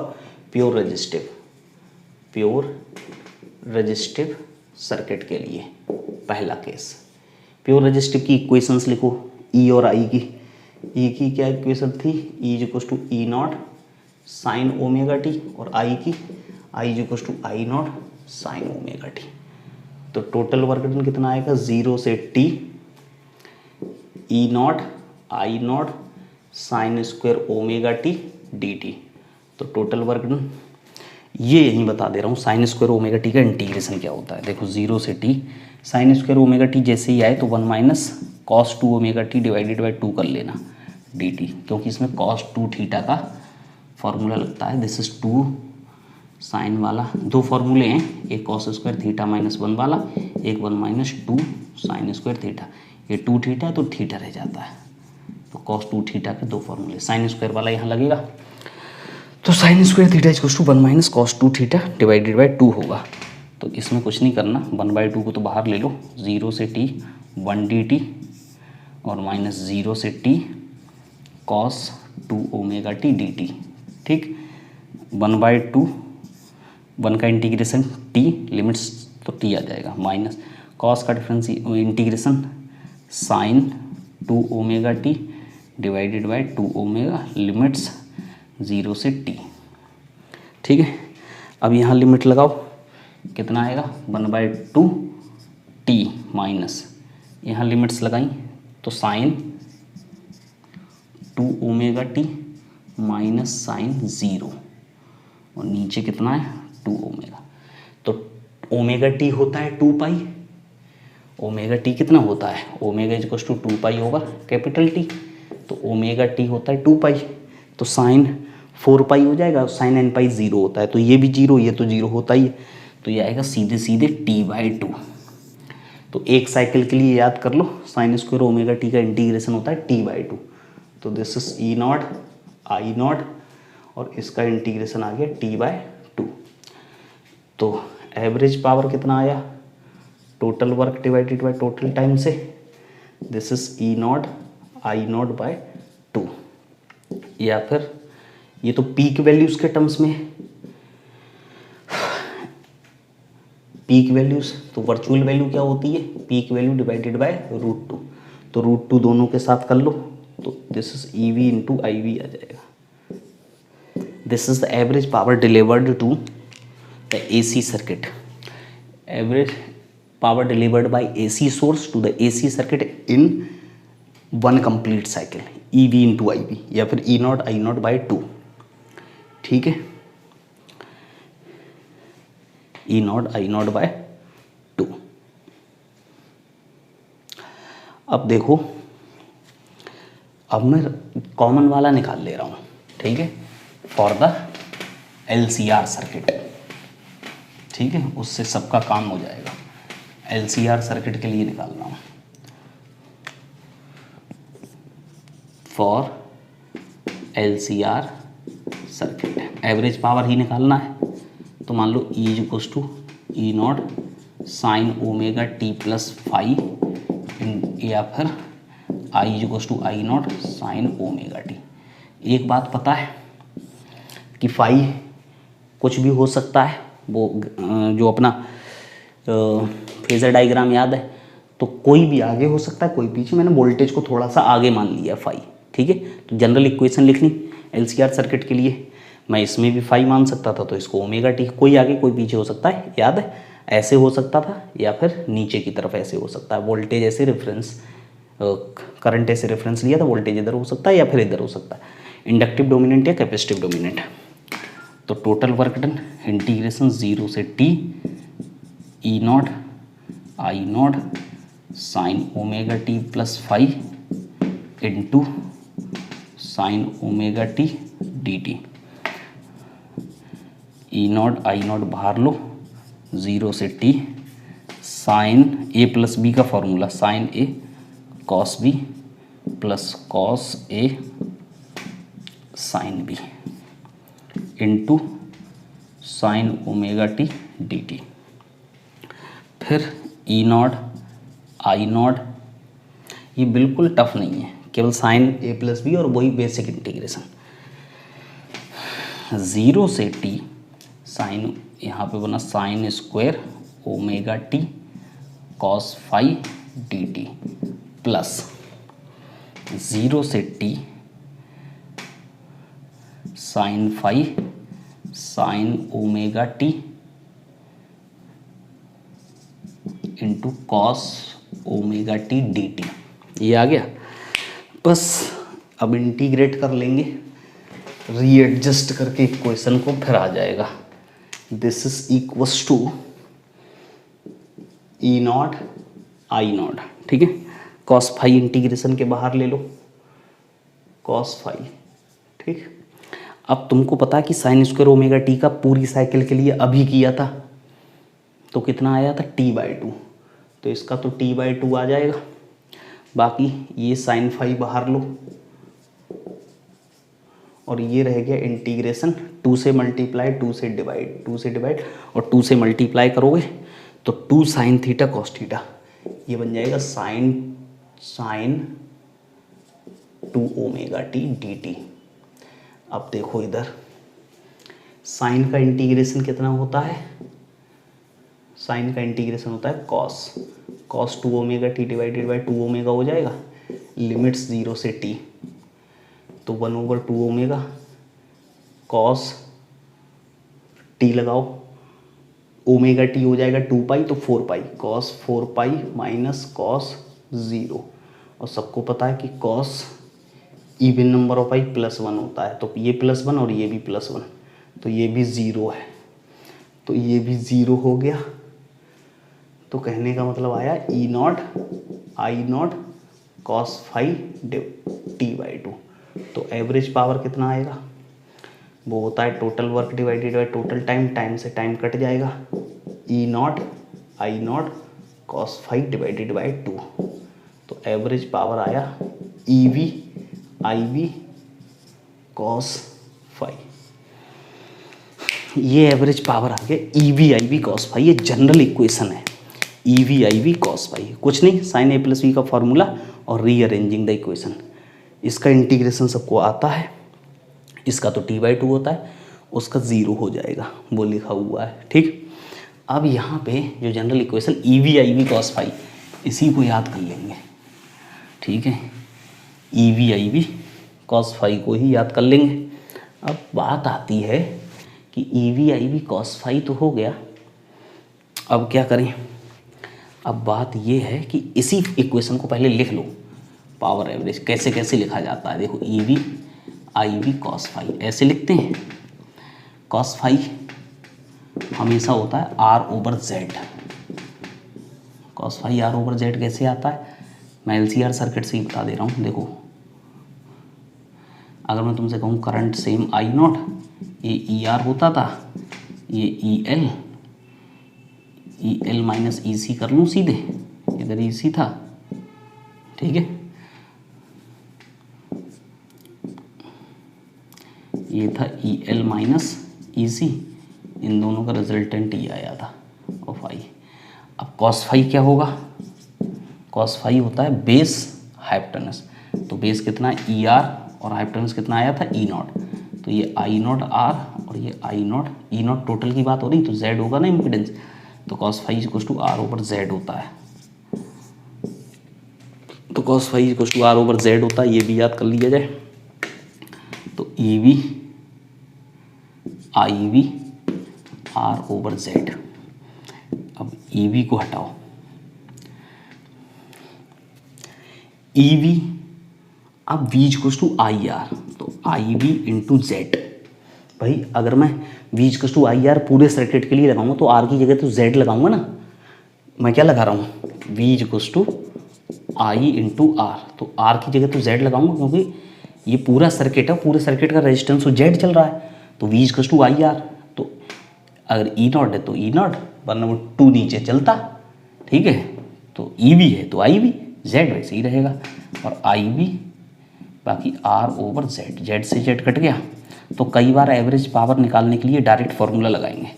S1: प्योर रजिस्टिव सर्किट के लिए। पहला केस, प्योर रजिस्टिव की इक्वेशंस लिखो, E और I की। E की क्या इक्वेशन थी, E is equal to E naught sine omega t, और I की I is equal to I naught sine omega t. तो टोटल वर्क डन कितना आएगा, 0 से t E naught I naught sine square omega T D t. तो total work done ये यहीं बता दे रहा हूँ, साइन स्क्वायर ओमेगा टी का इंटीग्रेशन क्या होता है। देखो 0 से t sine square omega T जैसे ही आए तो 1 minus cos 2 omega t divided by 2 कर लेना डी टी, क्योंकि इसमें कॉस 2 थीटा का फॉर्मूला लगता है। दिस इज 2 साइन वाला, दो फॉर्मूले हैं, एक कॉस स्क्वायर थीटा माइनस 1 वाला, एक 1 माइनस 2 साइन स्क्वायर थीटा। ये 2 थीटा तो थीटा रह जाता है, तो कॉस 2 थीटा के दो फॉर्मूले, साइन स्क्वायर वाला यहाँ लगेगा। तो sine square theta equal to 1 minus cos 2 theta divided by 2 होगा। तो इसमें कुछ नहीं करना, 1/2 को तो बाहर ले लो, 0 से t 1 dt और माइनस 0 से t cos 2 omega T D t, ठीक। 1/2 1 का इंटीग्रेशन t, लिमिट्स तो t आ जाएगा, माइनस कॉस का difference integration sine 2 omega t divided by 2 omega, limits 0 से t, ठीक है। अब यहाँ लिमिट लगाओ, कितना आएगा 1/2 t माइनस, यहाँ लिमिट्स लगाई तो sine 2 omega t minus sine 0, और नीचे कितना है 2 ओमेगा। तो ओमेगा टी होता है 2 पाई, ओमेगा टी कितना होता है, omega is equal to 2 pi over capital T, तो ओमेगा टी होता है 2 पाई, तो साइन 4 पाई हो जाएगा, साइन एन पाई 0 होता है, तो ये भी 0, ये तो 0 होता ही है, तो ये आएगा सीधे सीधे t/2। तो एक साइकिल के लिए याद कर लो, साइन स्क्वायर ओमेगा टी का इंटीग्रेशन होता है t/2। तो this is E naught I not और इसका इंटीग्रेशन आ गया t/2। तो एवरेज पावर कितना आया, total work divided by total time से, this is E naught I naught by 2। या फिर ये तो पीक वैल्यूज के टर्म्स में, पीक वैल्यूज तो वर्चुअल वैल्यू क्या होती है, पीक वैल्यू डिवाइडेड बाय √2। तो √2 दोनों के साथ कर लो, तो this is EV into IV आ जाएगा। This is the average power delivered to the AC circuit, average power delivered by AC source to the AC circuit in 1 complete cycle, EV into IV, या फिर E naught I naught by 2, ठीक है। E naught I naught by 2। अब देखो, अब मैं common वाला निकाल ले रहा हूँ, ठीक है, फॉर द LCR सर्किट, ठीक है, उससे सबका काम हो जाएगा। LCR सर्किट के लिए निकालना हूँ, for LCR circuit average power ही निकालना है। तो मान लो E is equal to E naught sine omega T plus five, या फिर I is equal to I naught sine omega T. एक बात पता है कि फाई कुछ भी हो सकता है, वो जो अपना फेजर डायग्राम याद है, तो कोई भी आगे हो सकता है, कोई पीछे, मैंने वोल्टेज को थोड़ा सा आगे मान लिया फाई, ठीक है। तो जनरल इक्वेशन लिखनी LCR सर्किट के लिए, मैं इसमें भी फाई मान सकता था, तो इसको ओमेगा टी, कोई आगे कोई पीछे हो सकता है, याद है, ऐसे हो सकता था या फिर नीचे की तरफ ऐसे हो सकता है, वोल्टेज ऐसे रेफरेंस, करंट ऐसे रेफरेंस लिया था, वोल्टेज इधर हो सकता है या फिर इधर हो सकता है, इंडक्टिव डोमिनेंट या कैपेसिटिव डोमिनेंट। तो टोटल वर्क डन इंटीग्रेशन 0 से t E naught I naught sine omega T plus five into sine omega T D T. E naught I naught बाहर लो, 0 से T sine A plus B का formula, sine A cos B plus cos A sine B into sine omega T D T. फिर E naught I not, ये बिल्कुल tough नहीं है, केवल साइन ए प्लस बी और वही बेसिक इंटीग्रेशन। 0 से टी साइन, यहाँ पे बना sine square omega t cos phi d t plus 0 से T sine phi sine omega t into cos omega T D t. ये आ गया। बस अब इंटीग्रेट कर लेंगे, रीएडजस्ट करके इक्वेशन को, फिर आ जाएगा। This is equals to E naught I naught, ठीक है। कॉस फाई इंटीग्रेशन के बाहर ले लो, कॉस फाई, ठीक। अब तुमको पता है कि साइन स्क्वायर ओमेगा टी का पूरी साइकिल के लिए अभी किया था, तो कितना आया था t/2, तो इसका तो t/2 आ जाएगा। बाकी ये साइन फाई बाहर लो और ये रह गया इंटीग्रेशन 2 से मल्टीप्लाई 2 से डिवाइड, 2 से डिवाइड और 2 से मल्टीप्लाई करोगे तो 2 साइन थीटा कॉस थीटा, ये बन जाएगा sine 2 omega T D t. अब देखो इधर साइन का इंटीग्रेशन कितना होता है, साइन का इंटीग्रेशन होता है cos 2 omega t divided by 2 omega हो जाएगा, लिमिट्स 0 से टी, तो 1/2 ओमेगा कॉस टी लगाओ, ओमेगा टी हो जाएगा 2 पाई, तो 4 पाई, कॉस 4 पाई माइनस कॉस 0, और सबको पता है कि कॉस इवन नंबर ऑफ आई +1 होता है, तो ये +1 और ये भी +1, तो ये भी 0 है, तो ये भी 0 हो गया। तो कहने का मतलब आया E naught I naught cos phi t/2। तो एवरेज पावर कितना आएगा, वो होता है total work divided by total time, time से टाइम कट जाएगा, E naught I naught cos phi divided by 2, तो एवरेज पावर आया ई वी कॉस फाई। ये एवरेज पावर आ गया ई वी कॉस फाई। ये जनरल इक्वेशन है, E V cos phi, कुछ नहीं, साइन ए प्लस बी का फॉर्मूला और रीअरेंजिंग द इक्वेशन। इसका इंटीग्रेशन सबको आता है, इसका तो t/2 होता है, उसका 0 हो जाएगा, वो लिखा हुआ है, ठीक। अब यहाँ पे जो general equation E V cos phi, इसी को याद कर लेंगे, ठीक है। ई वी कॉस फाई को ही याद कर लेंगे। अब बात आती है कि ई वी कॉस फाई तो हो गया, अब क्या करें। अब बात ये है कि इसी इक्वेशन को पहले लिख लो, पावर एवरेज कैसे कैसे लिखा जाता है। देखो ई वी कॉस फाई ऐसे लिखते हैं, कॉस फाई हमेशा होता है R/Z, कॉस फाई R/Z कैसे आता है, मैं LCR सर्किट से ही बता दे रहा हूँ। देखो अगर मैं तुमसे कहूँ करंट सेम आई नॉट, ये ER होता था, ये EL माइनस EC कर लूँ सीधे, इधर EC था, ठीक है। ये था EL माइनस EC, इन दोनों का रिजल्टेंट ये आया था और फाई। अब कॉस फाई क्या होगा, कॉस फाई होता है बेस हाइपोटेनस, तो बेस कितना ER और हाइपोटेनस कितना आया था E0, तो ये I0 R और ये I0 E0 टोटल की बात हो रही, तो Z होगा ना इम्पीडेंस, तो cos phi equal to R/Z होता है, तो cos phi equal to R/Z होता है, ये भी याद कर लिया जाए। तो ई वी R/Z। अब ई वी को हटाओ, ई वी, अब V इक्वल टू IR, तो IV इंटू Z। भाई अगर मैं V इक्वल टू IR पूरे सर्किट के लिए लगाऊंगा तो R की जगह तो Z लगाऊंगा ना, मैं क्या लगा रहा हूँ, V equal to I into R, तो R की जगह तो Z लगाऊंगा, क्योंकि ये पूरा सर्किट है, पूरे सर्किट का रेजिस्टेंस तो जेड चल रहा है, तो V is to I R. तो अगर ई नॉट है तो ई नॉट, वरना वो 2 नीचे चलता, ठीक है। तो ई वी है तो आई वी, जेड वैसे ही रहेगा, और आई वी बाकी आर ओवर जेड, जेड से जेड कट गया। तो कई बार एवरेज पावर निकालने के लिए डायरेक्ट फार्मूला लगाएंगे,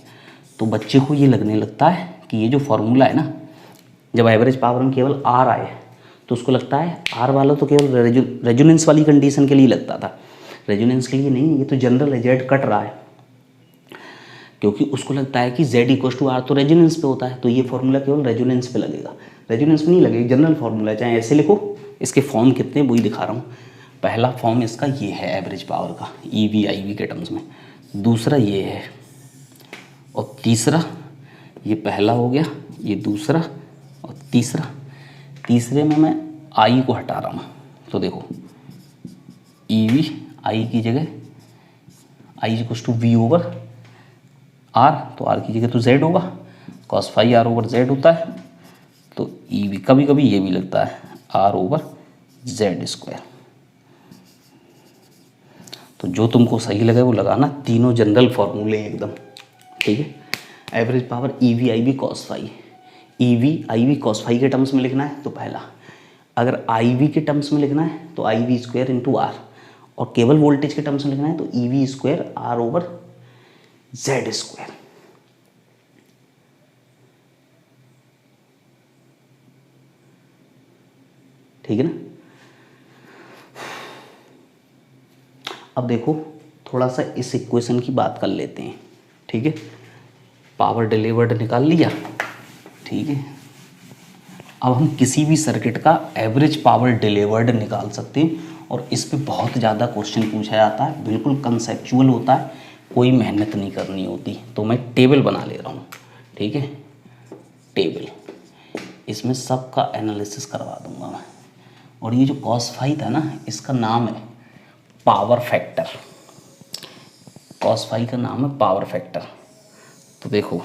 S1: तो बच्चे को ये लगने लगता है कि ये जो फार्मूला है ना, जब एवरेज पावर में केवल आर आए तो उसको लगता है आर वाला तो केवल रेजोनेंस वाली कंडीशन के लिए लगता था, रेजोनेंस के लिए नहीं, ये तो जनरल है, जेड कट रहा है, क्योंकि उसको लगता है कि जेड इक्वल टू आर तो रेजोनेंस पे होता है, तो ये फार्मूला केवल रेजोनेंस पे लगेगा, रेजोनेंस पे नहीं लगेगा, जनरल फार्मूला, चाहे ऐसे लिखो। इसके फॉर्म कितने वही दिखा रहा हूँ। पहला फॉर्म इसका ये है एवरेज पावर का, ई वी आई वी के टर्म्स में, दूसरा ये है, और तीसरा ये पहला हो गया, ये दूसरा, और तीसरे में मैं आई को हटा रहा हूँ। तो देखो ई वी आई की जगह I equal to V over R, तो आर की जगह तो जेड होगा, cos phi R over Z होता है, तो ई वी कभी कभी ये भी लगता है आर ओवर जेड स्क्वायर। तो जो तुमको सही लगे वो लगाना, तीनों जनरल फॉर्मूले एकदम, ठीक है। Average power E V I V cos phi, E V I V cos phi के टर्म्स में लिखना है तो पहला, अगर आई वी के टर्म्स में लिखना है तो I V square into R, और केवल वोल्टेज के टर्म्स में लिखना है तो E V square R over Z square. ठीक है ना। अब देखो थोड़ा सा इस इक्वेशन की बात कर लेते हैं, ठीक है। पावर डिलीवर्ड निकाल लिया, ठीक है। अब हम किसी भी सर्किट का एवरेज पावर डिलीवर्ड निकाल सकते हैं, और इस पे बहुत ज़्यादा क्वेश्चन पूछा जाता है, बिल्कुल कंसेप्चुअल होता है, कोई मेहनत नहीं करनी होती। तो मैं टेबल बना ले रहा हूँ, ठीक है, टेबल, इसमें सब का एनालिसिस करवा दूंगा मैं। और ये जो कॉस फाई था ना, इसका नाम है पावर फैक्टर, कॉस फाई का नाम है पावर फैक्टर। तो देखो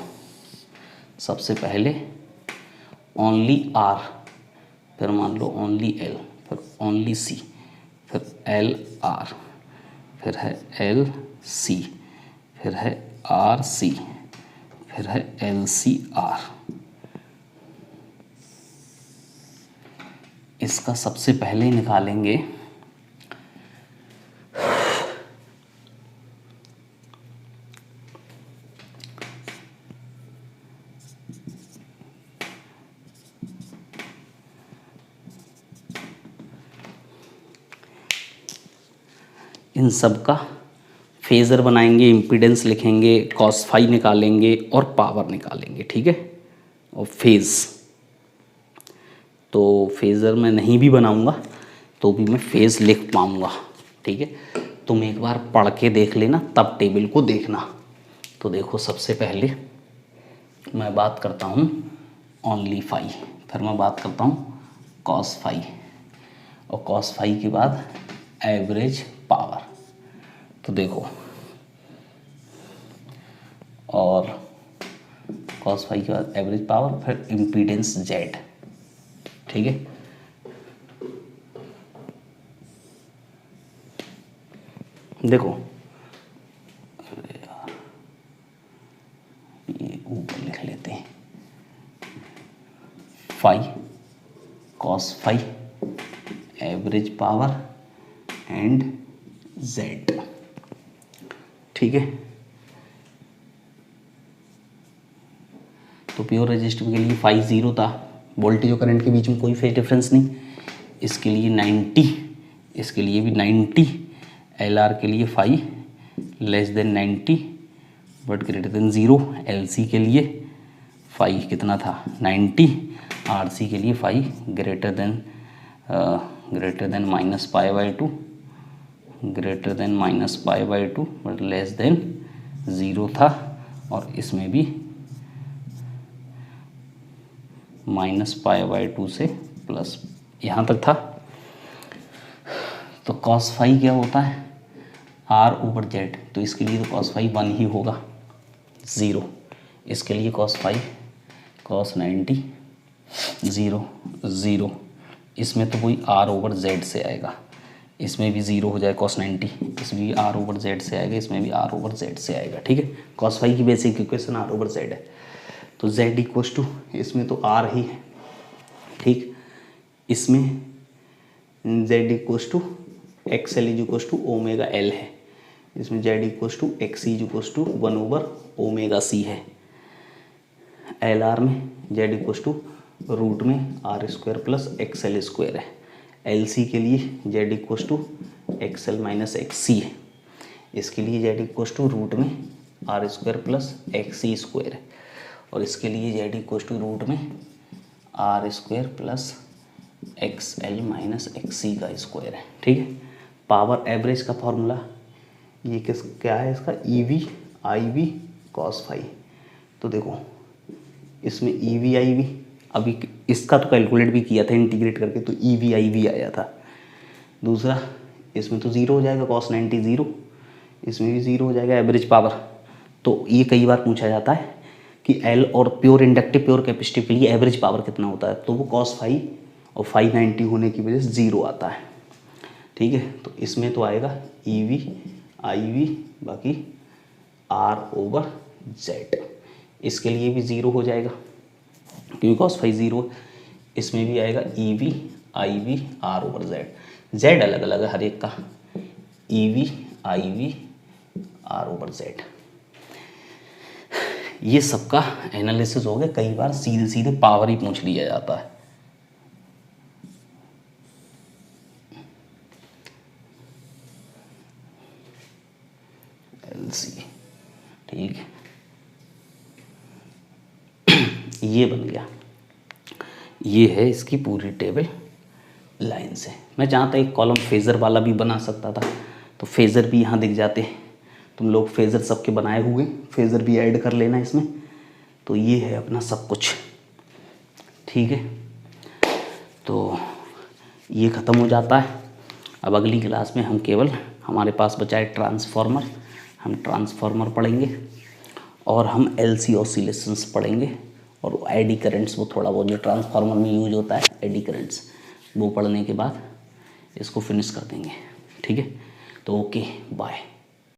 S1: सबसे पहले ओनली आर, फिर मान लो ओनली एल, फिर ओनली सी, फिर एल आर, फिर है एल सी, फिर है आर सी, फिर है एल सी आर। इसका सबसे पहले निकालेंगे इन सब का फेज़र बनाएंगे, इम्पीडेंस लिखेंगे, कॉस फाई निकालेंगे और पावर निकालेंगे, ठीक है। और फेज़ तो फेज़र मैं नहीं भी बनाऊंगा तो भी मैं फेज़ लिख पाऊंगा, ठीक है। तुम एक बार पढ़ के देख लेना, तब टेबल को देखना। तो देखो सबसे पहले मैं बात करता हूँ ओनली फाई, फिर मैं बात करता हूँ कॉस फाई, और कॉस फाई के बाद एवरेज पावर। तो देखो और कॉस फाई के बाद एवरेज पावर, फिर इम्पीडेंस जेड, ठीक है। देखो अरे यार ये ऊपर लिख लेते हैं, phi cos phi average power and Z, ठीक है। तो प्योर रेजिस्टिव के लिए फाई 0 था, वोल्टेज और करंट के बीच में कोई फेज डिफरेंस नहीं, इसके लिए 90, इसके लिए भी 90, एल आर के लिए phi less than 90 but greater than 0, L C के लिए फाई कितना था 90, आर सी के लिए phi greater than minus pi by 2, greater than minus pi by 2 but less than 0 था, और इसमें भी माइनस पाई बाई 2 से प्लस यहाँ तक था। तो कॉस फाई क्या होता है आर ओवर जेड, तो इसके लिए तो कॉस फाई 1 ही होगा, 0, इसके लिए कॉस फाई कॉस 90 0 0, इसमें तो कोई आर ओवर जेड से आएगा, इसमें भी 0 हो जाए cos 90, इसमें भी r ओवर z से आएगा, इसमें भी r ओवर z से आएगा, ठीक है। cos फाई की basic equation r over z है, तो z इक्वस टू, इसमें तो r ही है, ठीक, इसमें z equals to X L is equals to omega L है, इसमें z equals to X is equals to 1 over omega C है, एल आर में z इक्वस टू रूट में R square plus X L square है, L C के लिए z equals to X L minus X C है, इसके लिए z equals to root में R square plus X C square है, और इसके लिए z इक्वस टू रूट में R square plus X L minus X C का स्क्वायर है, ठीक है। पावर एवरेज का फॉर्मूला ये क्या है इसका, E V I V cos phi. तो देखो इसमें ई वी आई वी, अभी इसका तो कैलकुलेट भी किया था इंटीग्रेट करके, तो ई वी आई वी आया था। दूसरा इसमें तो 0 हो जाएगा, cos 90 0, इसमें भी 0 हो जाएगा एवरेज पावर। तो ये कई बार पूछा जाता है कि एल और प्योर इंडक्टिव प्योर कैपेसिटिव के लिए एवरेज पावर कितना होता है, तो वो cos फाई और फाई 90 होने की वजह से 0 आता है, ठीक है। तो इसमें तो आएगा ई वी आई वी बाकी आर ओवर जेड, इसके लिए भी 0 हो जाएगा क्योंकि cos फाई 0, इसमें भी आएगा E V I V R over Z, Z अलग अलग है हर एक का, E V I V R over Z. ये सबका एनालिसिस हो गया। कई बार सीधे सीधे पावर ही पूछ लिया जाता है। एलसी, ठीक है, ये बन गया। ये है इसकी पूरी टेबल लाइन से। मैं चाहता एक कॉलम फेज़र वाला भी बना सकता था, तो फेज़र भी यहाँ दिख जाते हैं। तुम लोग फेज़र सबके बनाए हुए, फेज़र भी ऐड कर लेना इसमें। तो ये है अपना सब कुछ, ठीक है। तो ये ख़त्म हो जाता है। अब अगली क्लास में हम केवल, हमारे पास बचा है ट्रांसफार्मर, हम ट्रांसफार्मर पढ़ेंगे और हम एलसी ऑसिलेशंस पढ़ेंगे, और एडी करंट्स, वो थोड़ा बहुत जो ट्रांसफार्मर में यूज होता है एडी करंट्स, वो पढ़ने के बाद इसको फिनिश कर देंगे, ठीक है। तो ओके, बाय।